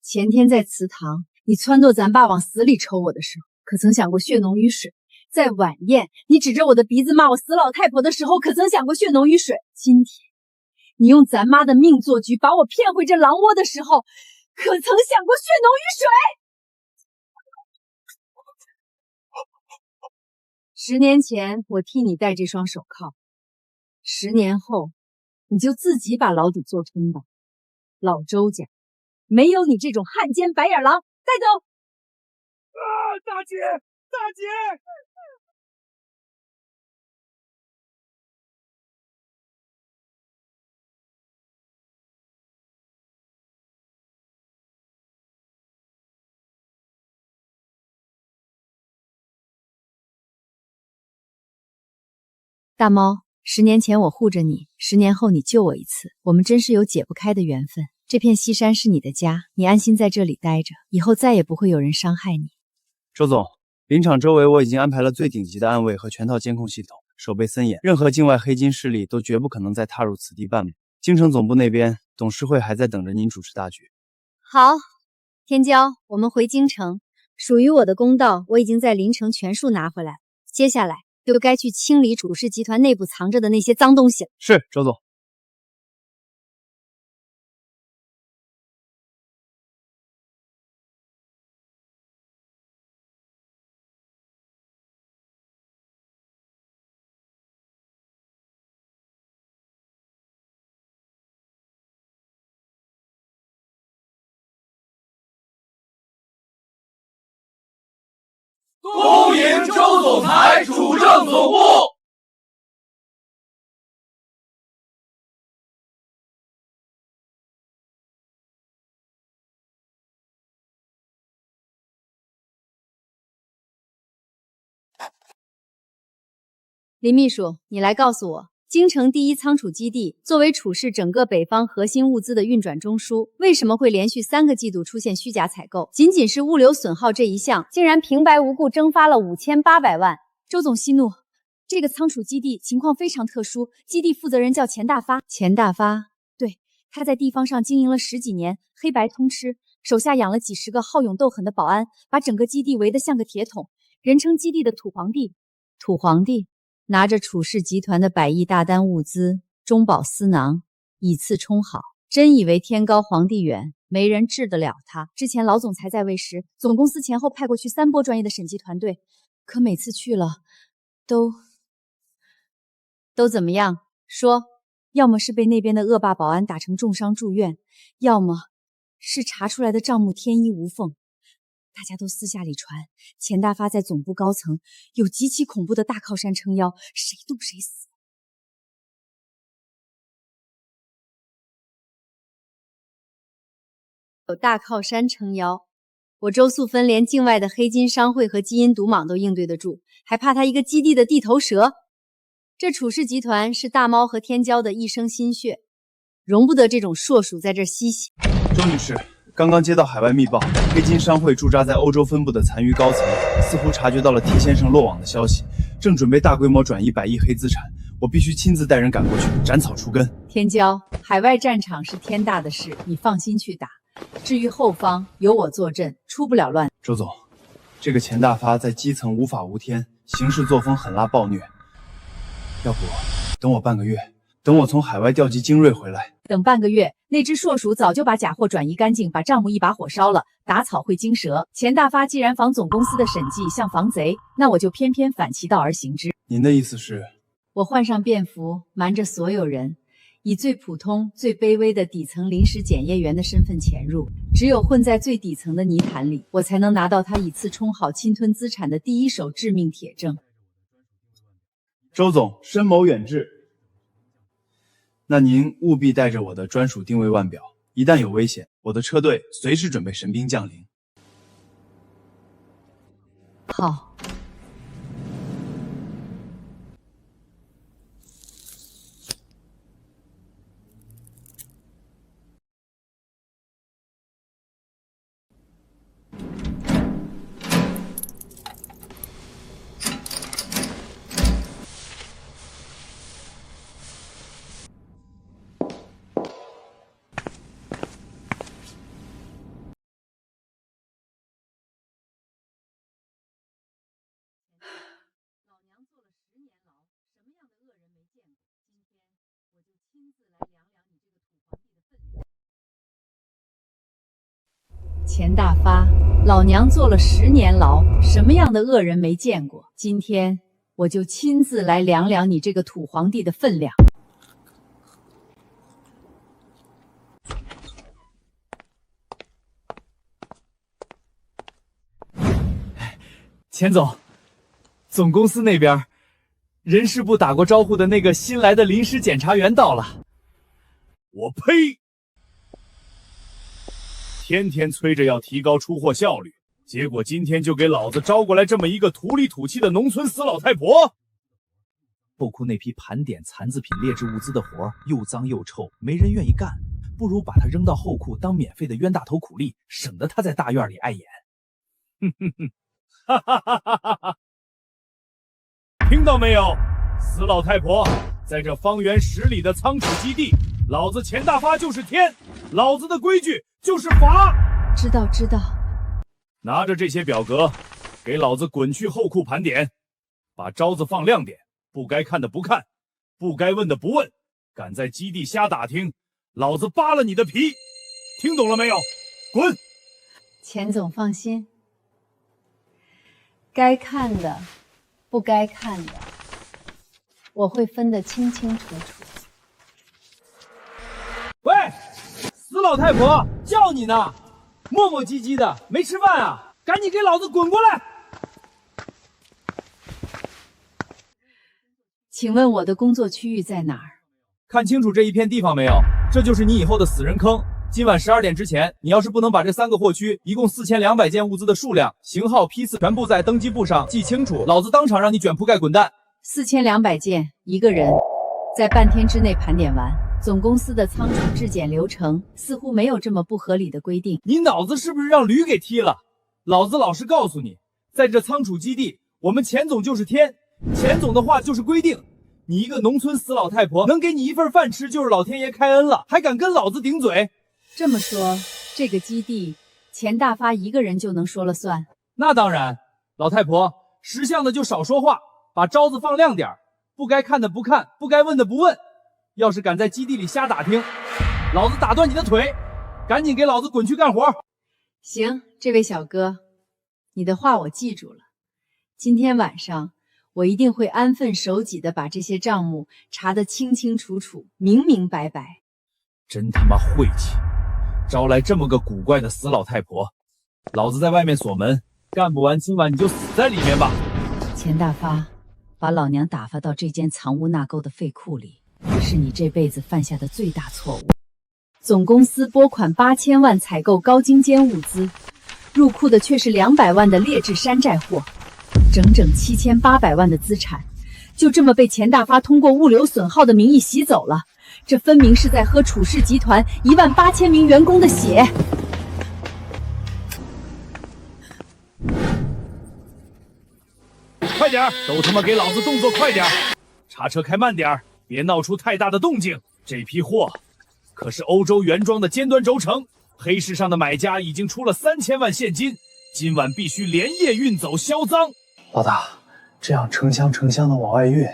前天在祠堂，你撺掇咱爸往死里抽我的时候，可曾想过血浓于水？在晚宴，你指着我的鼻子骂我死老太婆的时候，可曾想过血浓于水？今天，你用咱妈的命做局，把我骗回这狼窝的时候，可曾想过血浓于水？10年前，我替你戴这双手铐，10年后，你就自己把牢底坐穿吧。老周家没有你这种汉奸白眼狼，带走！啊，大姐，大姐！大猫，10年前我护着你，10年后你救我一次，我们真是有解不开的缘分。这片西山是你的家，你安心在这里待着，以后再也不会有人伤害你。周总，林场周围我已经安排了最顶级的暗卫和全套监控系统，守备森严，任何境外黑金势力都绝不可能再踏入此地半步。京城总部那边，董事会还在等着您主持大局。好，天骄，我们回京城，属于我的公道我已经在临城全数拿回来了，接下来就该去清理楚氏集团内部藏着的那些脏东西了。是，周总。恭迎周总裁主政总部。林秘书，你来告诉我，京城第一仓储基地作为楚氏整个北方核心物资的运转中枢，为什么会连续3个季度出现虚假采购？仅仅是物流损耗这一项，竟然平白无故蒸发了5800万。周总息怒，这个仓储基地情况非常特殊，基地负责人叫钱大发。钱大发？对，他在地方上经营了10几年，黑白通吃，手下养了几10个好勇斗狠的保安，把整个基地围得像个铁桶，人称基地的土皇帝。土皇帝？拿着楚氏集团的100亿大单物资，中饱私囊，以次充好，真以为天高皇帝远，没人治得了他。之前老总裁在位时，总公司前后派过去3波专业的审计团队，可每次去了，都怎么样？说，要么是被那边的恶霸保安打成重伤住院，要么是查出来的账目天衣无缝。大家都私下里传，钱大发在总部高层有极其恐怖的大靠山撑腰，谁动谁死。有大靠山撑腰，我周素芬连境外的黑金商会和基因毒蟒都应对得住，还怕他一个基地的地头蛇？这楚氏集团是大猫和天骄的一生心血，容不得这种硕鼠在这嬉戏。周女士，刚刚接到海外密报，黑金商会驻扎在欧洲分部的残余高层似乎察觉到了 T 先生落网的消息，正准备大规模转移100亿黑资产，我必须亲自带人赶过去，斩草除根。天骄，海外战场是天大的事，你放心去打。至于后方，有我坐镇，出不了乱。周总，这个钱大发在基层无法无天，行事作风狠辣暴虐，要不等我半个月，等我从海外调集精锐回来。等半个月，那只硕鼠早就把假货转移干净，把账目一把火烧了，打草会惊蛇。钱大发既然防总公司的审计像防贼，那我就偏偏反其道而行之。您的意思是？我换上便服，瞒着所有人，以最普通、最卑微的底层临时检验员的身份潜入。只有混在最底层的泥潭里，我才能拿到他以次充好侵吞资产的第一手致命铁证。周总深谋远志。那您务必带着我的专属定位腕表，一旦有危险，我的车队随时准备神兵降临。好。钱大发，老娘坐了10年牢，什么样的恶人没见过？今天我就亲自来量量你这个土皇帝的分量。钱总，总公司那边人事部打过招呼的那个新来的临时检察员到了。我呸！天天催着要提高出货效率，结果今天就给老子招过来这么一个土里土气的农村死老太婆。后库那批盘点残次品劣质物资的活又脏又臭，没人愿意干，不如把它扔到后库当免费的冤大头苦力，省得他在大院里碍眼。哼哼哼，哈哈哈哈哈哈！听到没有，死老太婆，在这方圆10里的仓储基地，老子钱大发就是天，老子的规矩就是法。知道知道。拿着这些表格，给老子滚去后库盘点，把招子放亮点，不该看的不看，不该问的不问，敢在基地瞎打听，老子扒了你的皮！听懂了没有？滚！钱总放心，该看的，不该看的，我会分得清清楚楚。喂，死老太婆，叫你呢，磨磨唧唧的，没吃饭啊？赶紧给老子滚过来！请问我的工作区域在哪儿？看清楚这一片地方没有？这就是你以后的死人坑。今晚12点之前，你要是不能把这3个货区一共4200件物资的数量、型号、批次全部在登记簿上记清楚，老子当场让你卷铺盖滚蛋！4200件，一个人，在半天之内盘点完。总公司的仓储质检流程似乎没有这么不合理的规定。你脑子是不是让驴给踢了？老子老实告诉你，在这仓储基地，我们钱总就是天，钱总的话就是规定。你一个农村死老太婆，能给你一份饭吃就是老天爷开恩了，还敢跟老子顶嘴？这么说，这个基地钱大发一个人就能说了算？那当然，老太婆，识相的就少说话，把招子放亮点，不该看的不看，不该问的不问。要是敢在基地里瞎打听，老子打断你的腿！赶紧给老子滚去干活！行，这位小哥，你的话我记住了。今天晚上我一定会安分守己的把这些账目查得清清楚楚、明明白白。真他妈晦气！招来这么个古怪的死老太婆，老子在外面锁门，干不完今晚你就死在里面吧！钱大发，把老娘打发到这间藏污纳垢的废库里，是你这辈子犯下的最大错误。总公司拨款8000万采购高精尖物资，入库的却是200万的劣质山寨货，整整7800万的资产，就这么被钱大发通过物流损耗的名义洗走了。这分明是在喝楚氏集团18000名员工的血！快点，都他妈给老子动作快点！查车开慢点，别闹出太大的动静。这批货可是欧洲原装的尖端轴承，黑市上的买家已经出了3000万现金，今晚必须连夜运走销赃。老大，这样成箱的往外运，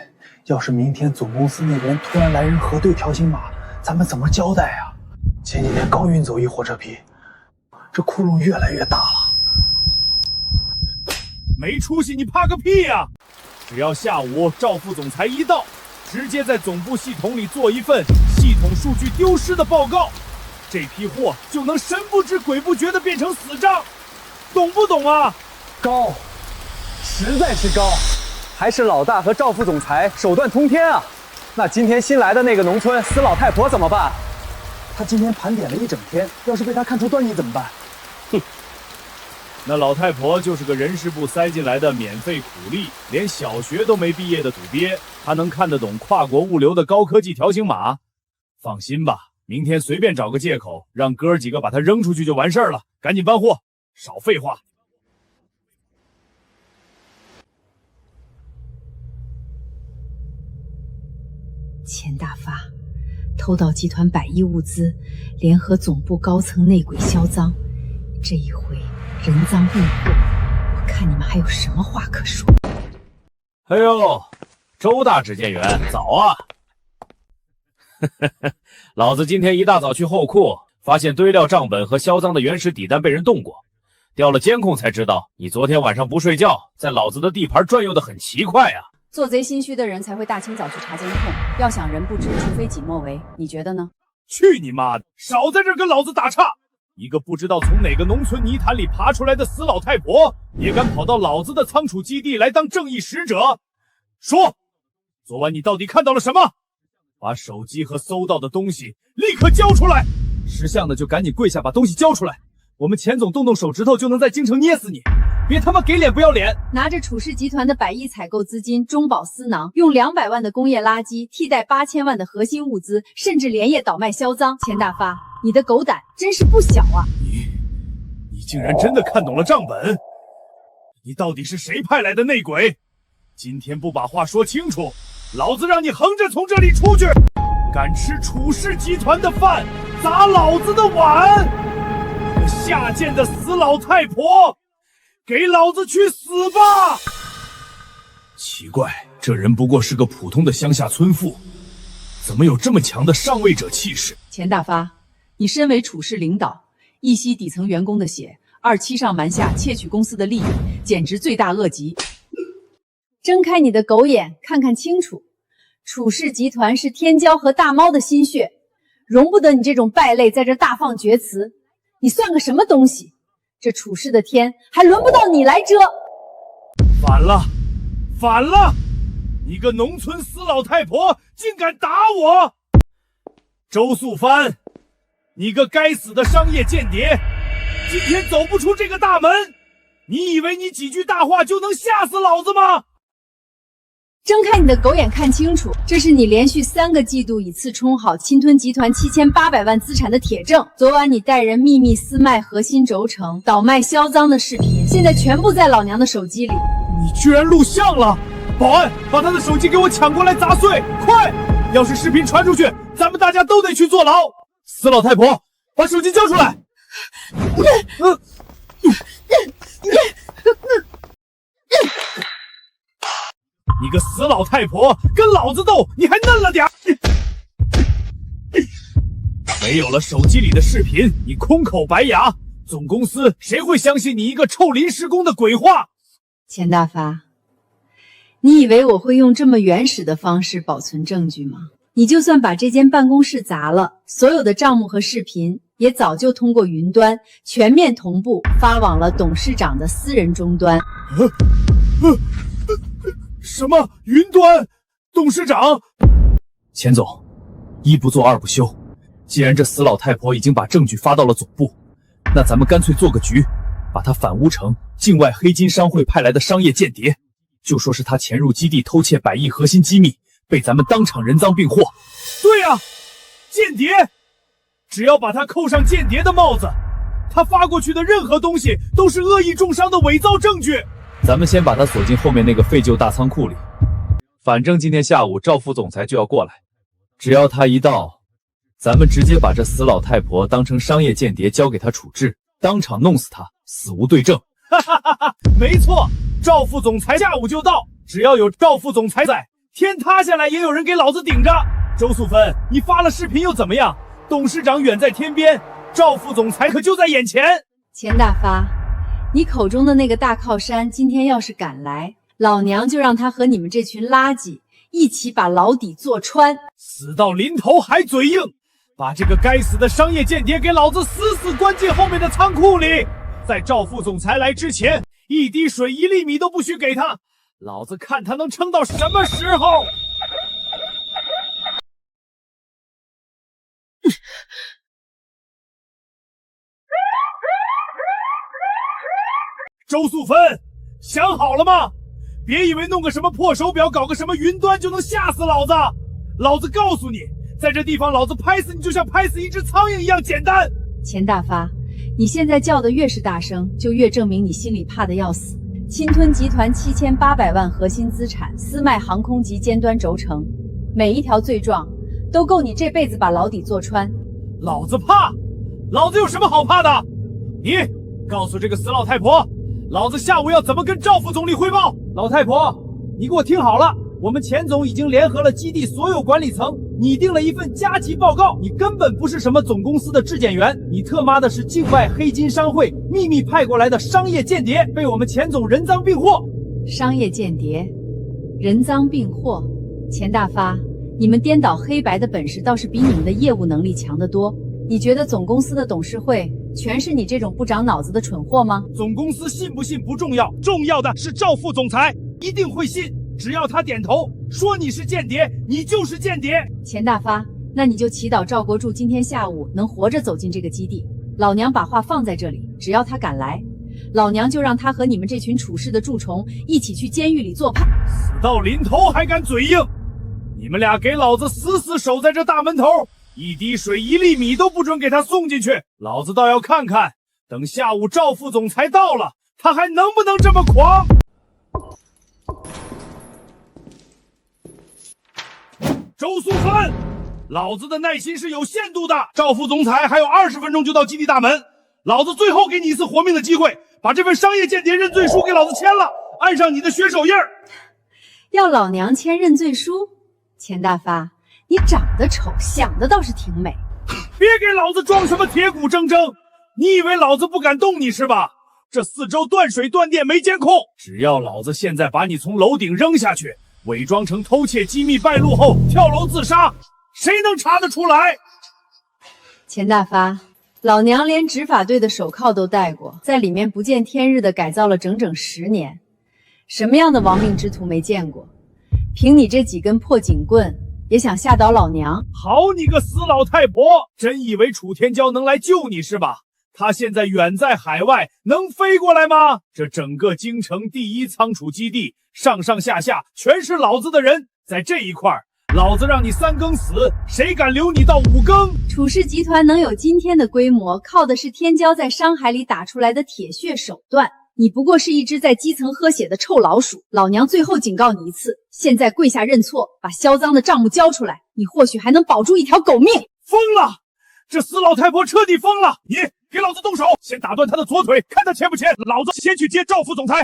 要是明天总公司那边突然来人核对条形码，咱们怎么交代啊？前几天刚运走一货车批，这窟窿越来越大了。没出息，你怕个屁呀！只要下午赵副总裁一到，直接在总部系统里做一份系统数据丢失的报告，这批货就能神不知鬼不觉的变成死账，懂不懂啊？高，实在是高，还是老大和赵副总裁手段通天啊！那今天新来的那个农村死老太婆怎么办？他今天盘点了一整天，要是被他看出端倪怎么办？哼，那老太婆就是个人事部塞进来的免费苦力，连小学都没毕业的土鳖，她能看得懂跨国物流的高科技条形码？放心吧，明天随便找个借口，让哥几个把她扔出去就完事儿了。赶紧搬货，少废话。钱大发，偷盗集团百亿物资，联合总部高层内鬼销赃，这一回人赃并获，我看你们还有什么话可说？哎呦，周大指荐员早啊！老子今天一大早去后库，发现堆料账本和销赃的原始底单被人动过，调了监控才知道，你昨天晚上不睡觉，在老子的地盘转悠得很奇怪啊！做贼心虚的人才会大清早去查监控，要想人不知，除非己莫为。你觉得呢？去你妈的！少在这儿跟老子打岔！一个不知道从哪个农村泥潭里爬出来的死老太婆，也敢跑到老子的仓储基地来当正义使者？说，昨晚你到底看到了什么？把手机和搜到的东西立刻交出来！识相的就赶紧跪下把东西交出来，我们钱总动动手指头就能在京城捏死你！别他妈给脸不要脸！拿着楚氏集团的100亿采购资金中饱私囊，用200万的工业垃圾替代8000万的核心物资，甚至连夜倒卖销赃。钱大发，你的狗胆真是不小啊！你竟然真的看懂了账本？你到底是谁派来的内鬼？今天不把话说清楚，老子让你横着从这里出去！敢吃楚氏集团的饭，砸老子的碗！你个下贱的死老太婆！给老子去死吧！奇怪，这人不过是个普通的乡下村妇，怎么有这么强的上位者气势？钱大发，你身为楚氏领导，一吸底层员工的血，2欺上瞒下，窃取公司的利益，简直罪大恶极。睁开你的狗眼，看看清楚，楚氏集团是天骄和大猫的心血，容不得你这种败类在这大放厥词。你算个什么东西？这楚氏的天还轮不到你来遮！反了，反了！你个农村死老太婆，竟敢打我！周素帆，你个该死的商业间谍，今天走不出这个大门，你以为你几句大话就能吓死老子吗？睁开你的狗眼看清楚，这是你连续3个季度以次充好侵吞集团7800万资产的铁证。昨晚你带人秘密私卖核心轴承、倒卖销赃的视频，现在全部在老娘的手机里。你居然录像了！保安，把他的手机给我抢过来砸碎！快！要是视频传出去，咱们大家都得去坐牢！死老太婆，把手机交出来！你个死老太婆，跟老子斗，你还嫩了点儿！没有了手机里的视频，你空口白牙，总公司谁会相信你一个臭临时工的鬼话？钱大发，你以为我会用这么原始的方式保存证据吗？你就算把这间办公室砸了，所有的账目和视频也早就通过云端全面同步发往了董事长的私人终端。什么云端？董事长？钱总，一不做二不休。既然这死老太婆已经把证据发到了总部，那咱们干脆做个局，把她反诬成境外黑金商会派来的商业间谍，就说是她潜入基地偷窃100亿核心机密，被咱们当场人赃并获。对呀，间谍！只要把她扣上间谍的帽子，她发过去的任何东西都是恶意重伤的伪造证据。咱们先把他锁进后面那个废旧大仓库里，反正今天下午赵副总裁就要过来，只要他一到，咱们直接把这死老太婆当成商业间谍交给他处置，当场弄死他，死无对证。哈哈哈哈！没错，赵副总裁下午就到，只要有赵副总裁在，天塌下来也有人给老子顶着。周素芬，你发了视频又怎么样？董事长远在天边，赵副总裁可就在眼前。钱大发，你口中的那个大靠山，今天要是敢来，老娘就让他和你们这群垃圾一起把牢底坐穿。死到临头还嘴硬，把这个该死的商业间谍给老子死死关进后面的仓库里，在赵副总裁来之前，一滴水1粒米都不许给他，老子看他能撑到什么时候。周素芬，想好了吗？别以为弄个什么破手表，搞个什么云端就能吓死老子！老子告诉你，在这地方老子拍死你就像拍死一只苍蝇一样简单。钱大发，你现在叫的越是大声，就越证明你心里怕的要死。侵吞集团7800万核心资产，私卖航空级尖端轴承，每一条罪状都够你这辈子把牢底坐穿。老子怕？老子有什么好怕的？你告诉这个死老太婆，老子下午要怎么跟赵副总理汇报？老太婆，你给我听好了，我们钱总已经联合了基地所有管理层，拟定了一份加急报告，你根本不是什么总公司的质检员，你特妈的是境外黑金商会秘密派过来的商业间谍，被我们钱总人赃并获。商业间谍，人赃并获。钱大发，你们颠倒黑白的本事倒是比你们的业务能力强得多。你觉得总公司的董事会全是你这种不长脑子的蠢货吗？总公司信不信不重要，重要的是赵副总裁一定会信，只要他点头说你是间谍，你就是间谍。钱大发，那你就祈祷赵国柱今天下午能活着走进这个基地。老娘把话放在这里，只要他敢来，老娘就让他和你们这群处事的蛀虫一起去监狱里做派。死到临头还敢嘴硬，你们俩给老子死死守在这大门头，一滴水一粒米都不准给他送进去。老子倒要看看，等下午赵副总裁到了，他还能不能这么狂。周素芬，老子的耐心是有限度的。赵副总裁还有20分钟就到基地大门，老子最后给你一次活命的机会，把这份商业间谍认罪书给老子签了，按上你的血手印儿。要老娘签认罪书？钱大发，你长得丑，想的倒是挺美。别给老子装什么铁骨铮铮，你以为老子不敢动你是吧？这4周断水断电没监控，只要老子现在把你从楼顶扔下去，伪装成偷窃机密败露后跳楼自杀，谁能查得出来？钱大发，老娘连执法队的手铐都戴过，在里面不见天日的改造了整整10年，什么样的亡命之徒没见过？凭你这几根破警棍，也想吓倒老娘？好你个死老太婆，真以为楚天骄能来救你是吧？他现在远在海外，能飞过来吗？这整个京城第一仓储基地，上上下下全是老子的人，在这一块儿，老子让你3更死，谁敢留你到5更？楚氏集团能有今天的规模，靠的是天骄在商海里打出来的铁血手段。你不过是一只在基层喝血的臭老鼠，老娘最后警告你一次，现在跪下认错，把销赃的账目交出来，你或许还能保住一条狗命。疯了，这死老太婆彻底疯了！你给老子动手，先打断他的左腿，看他签不签。老子先去接赵副总裁。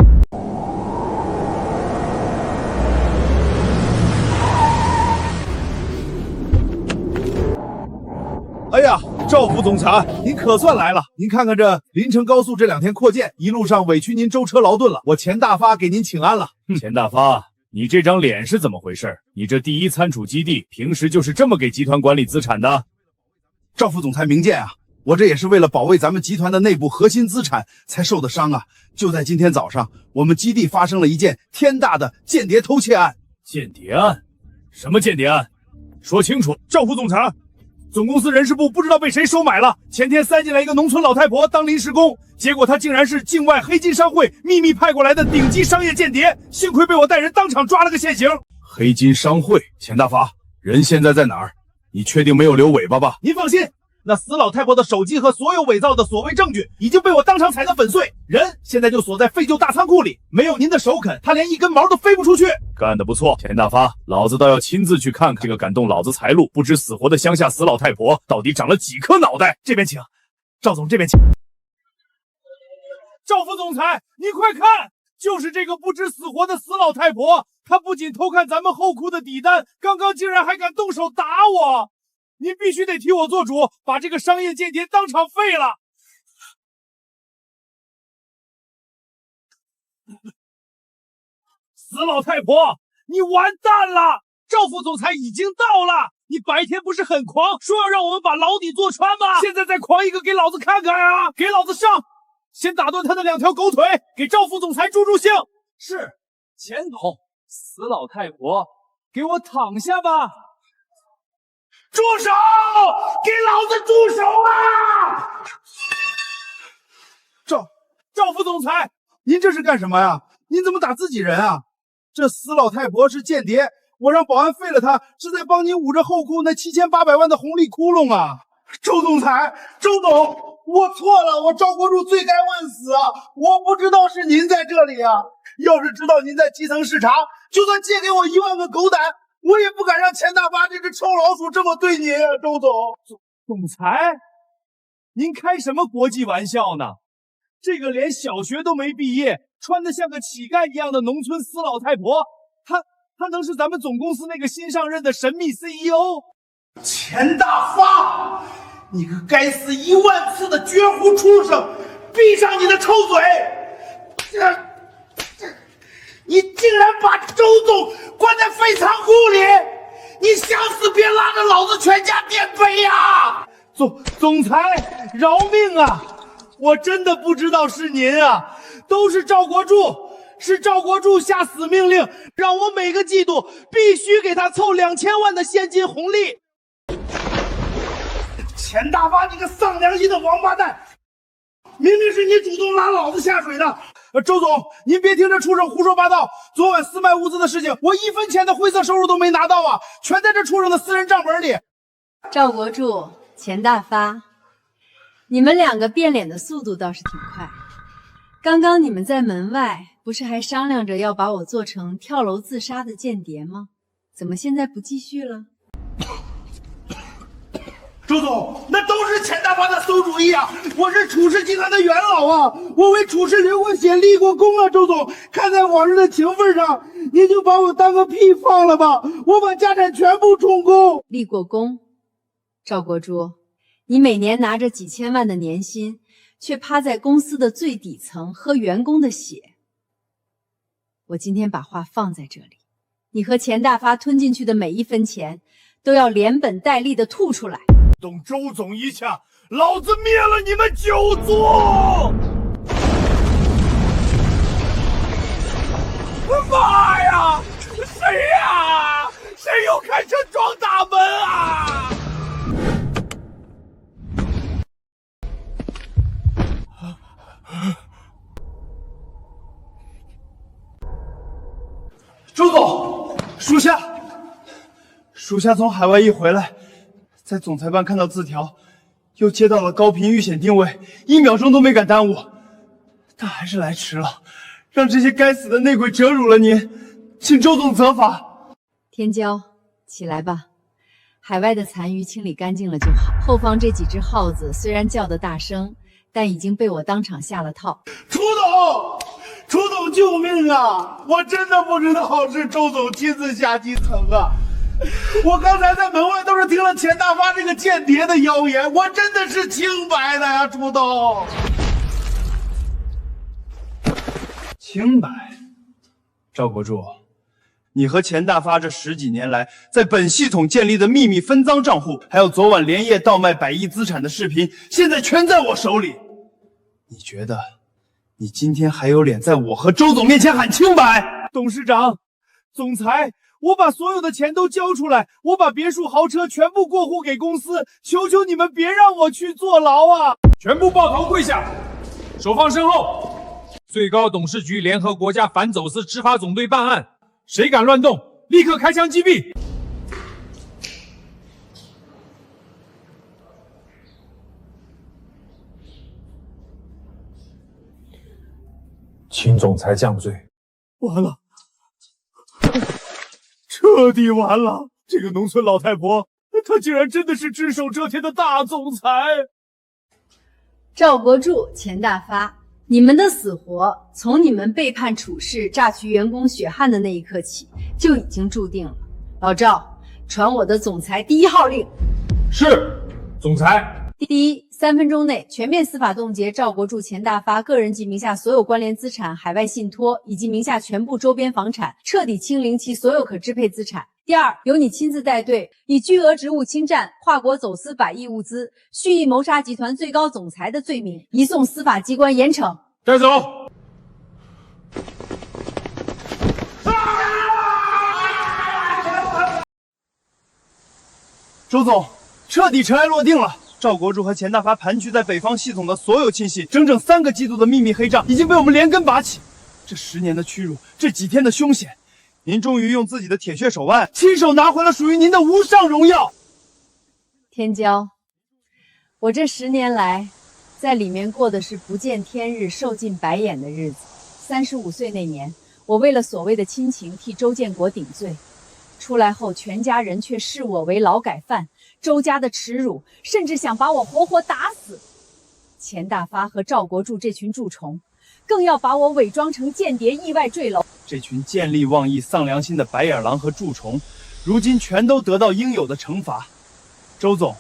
哎呀，赵副总裁，您可算来了！您看看这临城高速这2天扩建，一路上委屈您舟车劳顿了，我钱大发给您请安了。钱大发，你这张脸是怎么回事？你这第一参储基地平时就是这么给集团管理资产的？赵副总裁明鉴啊，我这也是为了保卫咱们集团的内部核心资产才受的伤啊。就在今天早上，我们基地发生了一件天大的间谍偷窃案。间谍案？什么间谍案？说清楚。赵副总裁，总公司人事部不知道被谁收买了，前天塞进来一个农村老太婆当临时工，结果她竟然是境外黑金商会秘密派过来的顶级商业间谍，幸亏被我带人当场抓了个现行。黑金商会，钱大发，人现在在哪儿？你确定没有留尾巴吧？您放心，那死老太婆的手机和所有伪造的所谓证据已经被我当场踩得粉碎，人现在就锁在废旧大仓库里，没有您的首肯，她连一根毛都飞不出去。干得不错，钱大发，老子倒要亲自去看看这个敢动老子财路、不知死活的乡下死老太婆到底长了几颗脑袋。这边请，赵总这边请。赵副总裁，你快看，就是这个不知死活的死老太婆，她不仅偷看咱们后库的底单，刚刚竟然还敢动手打我！您必须得替我做主，把这个商业间谍当场废了！死老太婆，你完蛋了！赵副总裁已经到了，你白天不是很狂，说要让我们把牢底坐穿吗？现在再狂一个给老子看看啊！给老子上！先打断他的2条狗腿，给赵副总裁助助兴。是，钱总，死老太婆，给我躺下吧！住手！给老子住手啊！赵副总裁，您这是干什么呀？您怎么打自己人啊？这死老太婆是间谍，我让保安废了她，是在帮您捂着后库那7800万的红利窟窿啊！周总裁，周总，我错了，我赵国柱罪该万死啊！我不知道是您在这里啊！要是知道您在基层视察，就算借给我1万个狗胆，我也不敢让钱大发这只臭老鼠这么对您啊，周总。总裁，您开什么国际玩笑呢？这个连小学都没毕业，穿得像个乞丐一样的农村死老太婆，她能是咱们总公司那个新上任的神秘 CEO？钱大发，你个该死10000次的绝户畜生，闭上你的臭嘴！你竟然把周总关在废仓库里！你想死别拉着老子全家垫背呀！总裁饶命啊！我真的不知道是您啊，都是赵国柱，是赵国柱下死命令，让我每个季度必须给他凑2000万的现金红利。钱大发，你个丧良心的王八蛋！明明是你主动拉老子下水的。周总，您别听这畜生胡说八道。昨晚私卖物资的事情，我1分钱的灰色收入都没拿到啊，全在这畜生的私人账本里。赵国柱、钱大发，你们两个变脸的速度倒是挺快。刚刚你们在门外不是还商量着要把我做成跳楼自杀的间谍吗？怎么现在不继续了？周总，那都是钱大发的馊主意啊！我是楚氏集团的元老啊，我为楚氏流过血、立过功啊！周总，看在往日的情分上，您就把我当个屁放了吧！我把家产全部充公。立过功，赵国柱，你每年拿着几千万的年薪，却趴在公司的最底层喝员工的血。我今天把话放在这里，你和钱大发吞进去的每1分钱，都要连本带利的吐出来。动周总一下，老子灭了你们9族！妈呀！谁呀？谁又开车撞大门啊？周总，属下从海外一回来，在总裁办看到字条，又接到了高频遇险定位，1秒钟都没敢耽误，但还是来迟了，让这些该死的内鬼折辱了您，请周总责罚。天骄，起来吧，海外的残余清理干净了就好。后方这几只耗子虽然叫得大声，但已经被我当场下了套。楚总救命啊！我真的不知道是周总亲自下基层啊！我刚才在门外都是听了钱大发这个间谍的谣言，我真的是清白的呀，楚总。清白？赵国柱，你和钱大发这10几年来在本系统建立的秘密分赃账户，还有昨晚连夜倒卖100亿资产的视频，现在全在我手里。你觉得你今天还有脸在我和周总面前喊清白？董事长，总裁，我把所有的钱都交出来，我把别墅豪车全部过户给公司，求求你们别让我去坐牢啊！全部抱头跪下，手放身后。最高董事局联合国家反走私执法总队办案，谁敢乱动，立刻开枪击毙。请总裁降罪。完了，彻底完了！这个农村老太婆，她竟然真的是只手遮天的大总裁！赵国柱、钱大发，你们的死活从你们背叛楚氏、榨取员工血汗的那一刻起就已经注定了。老赵，传我的总裁第1号令。是，总裁。第一，3分钟内全面司法冻结赵国柱、钱大发个人及名下所有关联资产、海外信托以及名下全部周边房产，彻底清零其所有可支配资产。第二，由你亲自带队，以巨额职务侵占、跨国走私100亿物资、蓄意谋杀集团最高总裁的罪名，移送司法机关严惩。带走。周总，彻底尘埃落定了。赵国柱和钱大发盘踞在北方系统的所有亲戚，整整3个季度的秘密黑账已经被我们连根拔起。这10年的屈辱，这几天的凶险，您终于用自己的铁血手腕，亲手拿回了属于您的无上荣耀。天骄，我这10年来，在里面过的是不见天日、受尽白眼的日子。35岁那年，我为了所谓的亲情替周建国顶罪，出来后全家人却视我为劳改犯。周家的耻辱，甚至想把我活活打死。钱大发和赵国柱这群蛀虫，更要把我伪装成间谍，意外坠楼。这群见利忘义、丧良心的白眼狼和蛀虫，如今全都得到应有的惩罚。周总，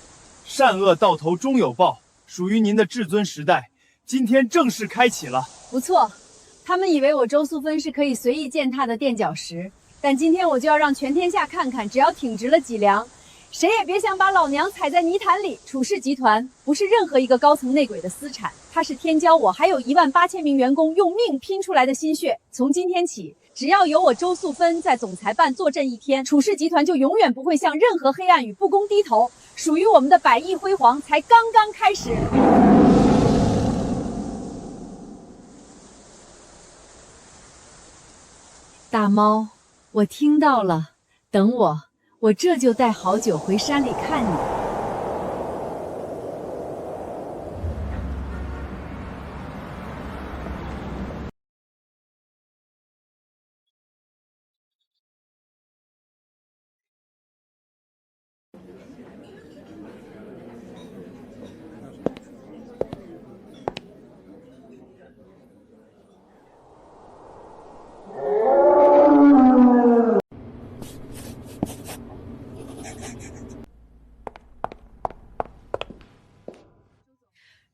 善恶到头终有报，属于您的至尊时代今天正式开启了。不错，他们以为我周素芬是可以随意践踏的垫脚石，但今天我就要让全天下看看，只要挺直了脊梁，谁也别想把老娘踩在泥潭里。楚氏集团不是任何一个高层内鬼的私产，它是天骄我还有18000名员工用命拼出来的心血。从今天起，只要有我周素芬在总裁办坐镇一天，楚氏集团就永远不会向任何黑暗与不公低头。属于我们的百亿辉煌才刚刚开始。大猫，我听到了，等我这就带好酒回山里看你。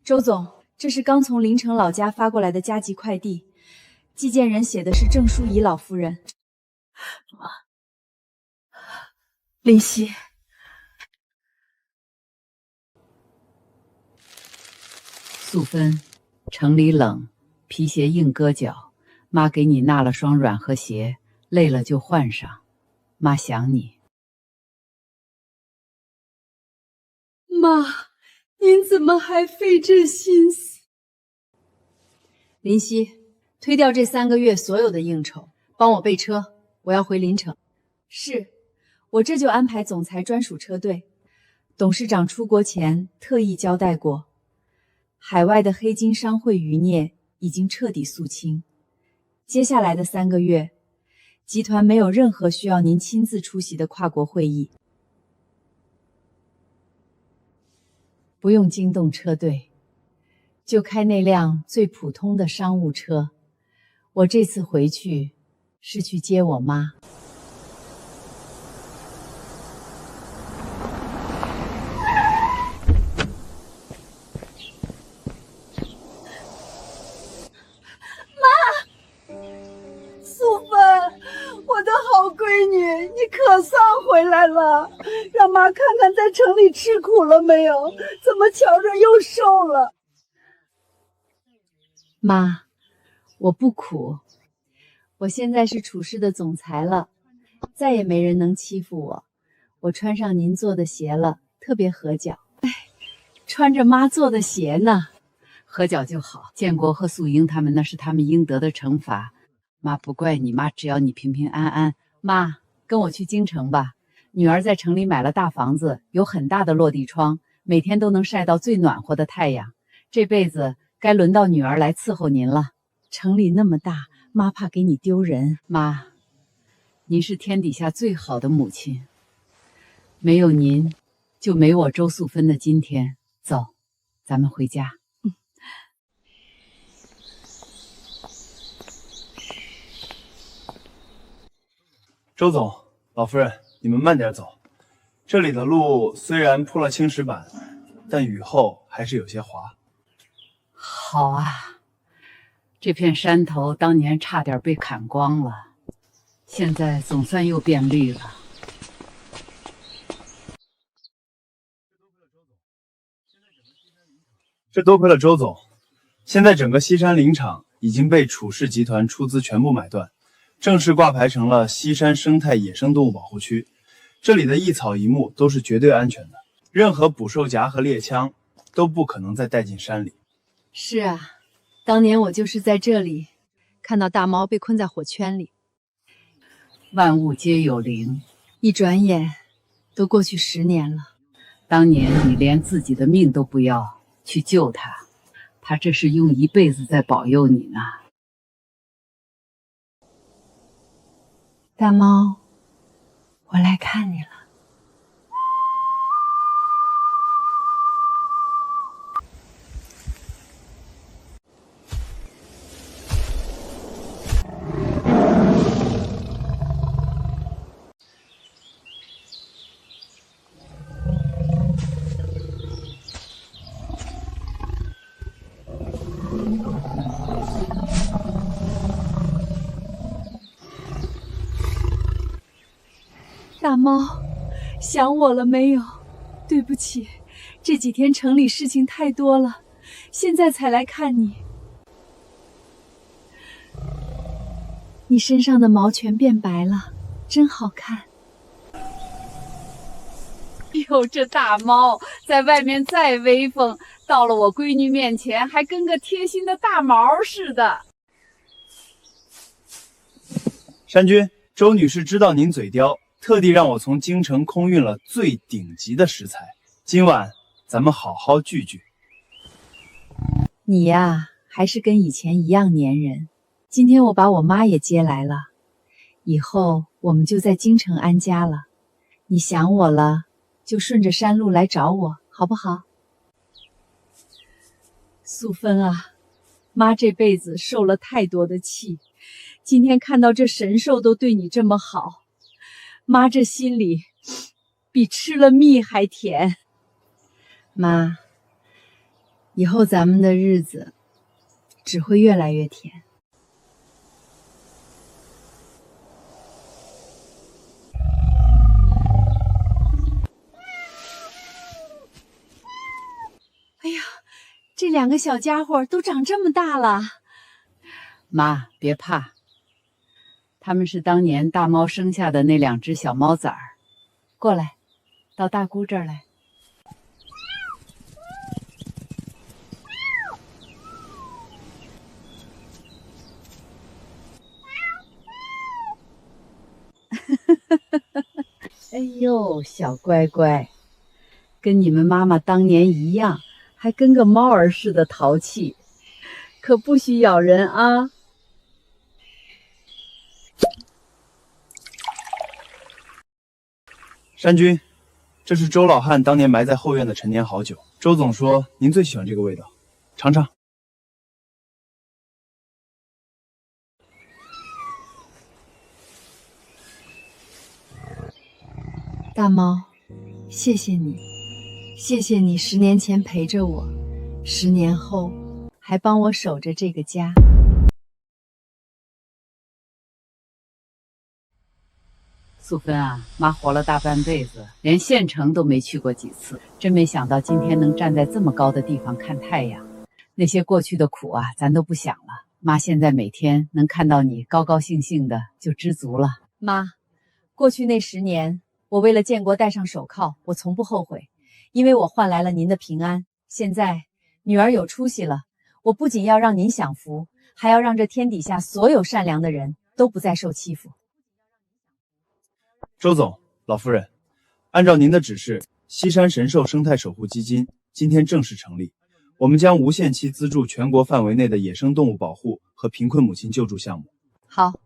周总，这是刚从临城老家发过来的加急快递，寄件人写的是郑淑仪老夫人。林夕，素芬，城里冷，皮鞋硬硌脚，妈给你纳了双软和鞋，累了就换上。妈想你。妈，您怎么还费这心思？林夕，推掉这3个月所有的应酬，帮我备车，我要回临城。是，我这就安排总裁专属车队。董事长出国前特意交代过，海外的黑金商会余孽已经彻底肃清。接下来的3个月，集团没有任何需要您亲自出席的跨国会议。不用惊动车队，就开那辆最普通的商务车。我这次回去是去接我妈。素芬，我的好闺女，你可算回来了！让妈看看在城里吃苦了没有？怎么瞧着又瘦了？妈，我不苦，我现在是楚氏的总裁了，再也没人能欺负我。我穿上您做的鞋了，特别合脚。哎，穿着妈做的鞋呢，合脚就好。建国和素英他们那是他们应得的惩罚。妈不怪你，妈只要你平平安安。妈，跟我去京城吧，女儿在城里买了大房子，有很大的落地窗，每天都能晒到最暖和的太阳。这辈子该轮到女儿来伺候您了。城里那么大，妈怕给你丢人。妈，您是天底下最好的母亲，没有您，就没我周素芬的今天。走，咱们回家。周总，老夫人，你们慢点走。这里的路虽然铺了青石板，但雨后还是有些滑。好啊，这片山头当年差点被砍光了，现在总算又变绿了。这多亏了周总，现在整个西山林场已经被楚氏集团出资全部买断。正式挂牌成了西山生态野生动物保护区，这里的一草一木都是绝对安全的，任何捕兽夹和猎枪都不可能再带进山里。是啊，当年我就是在这里看到大猫被困在火圈里。万物皆有灵，一转眼都过去10年了。当年你连自己的命都不要去救它，它这是用一辈子在保佑你呢。大猫，我来看你了。猫，想我了没有？对不起，这几天城里事情太多了，现在才来看你。你身上的毛全变白了，真好看。哟，这大猫在外面再威风，到了我闺女面前还跟个贴心的大毛似的。山君，周女士知道您嘴刁，特地让我从京城空运了最顶级的食材，今晚咱们好好聚聚。你呀，还是跟以前一样粘人。今天我把我妈也接来了，以后我们就在京城安家了。你想我了，就顺着山路来找我，好不好？素芬啊，妈这辈子受了太多的气，今天看到这神兽都对你这么好，妈这心里比吃了蜜还甜。妈，以后咱们的日子只会越来越甜。哎呀，这两个小家伙都长这么大了。妈，别怕，他们是当年大猫生下的那2只小猫崽儿。过来，到大姑这儿来。哎呦，小乖乖，跟你们妈妈当年一样，还跟个猫儿似的淘气，可不许咬人啊！山君，这是周老汉当年埋在后院的陈年好酒。周总说您最喜欢这个味道，尝尝。大猫，谢谢你，谢谢你10年前陪着我，10年后还帮我守着这个家。素芬啊，妈活了大半辈子，连县城都没去过几次，真没想到今天能站在这么高的地方看太阳。那些过去的苦啊，咱都不想了。妈现在每天能看到你高高兴兴的，就知足了。妈，过去那10年，我为了建国戴上手铐，我从不后悔，因为我换来了您的平安。现在女儿有出息了，我不仅要让您享福，还要让这天底下所有善良的人都不再受欺负。周总，老夫人，按照您的指示，西山神兽生态守护基金今天正式成立，我们将无限期资助全国范围内的野生动物保护和贫困母亲救助项目。好，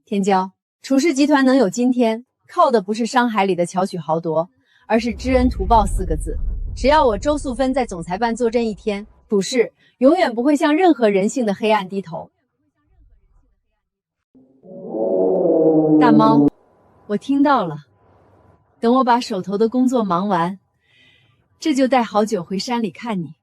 天骄，楚氏集团能有今天，靠的不是商海里的巧取豪夺，而是知恩图报4个字。只要我周素芬在总裁办坐镇1天，楚氏永远不会向任何人性的黑暗低头。大猫，我听到了，等我把手头的工作忙完，这就带好酒回山里看你。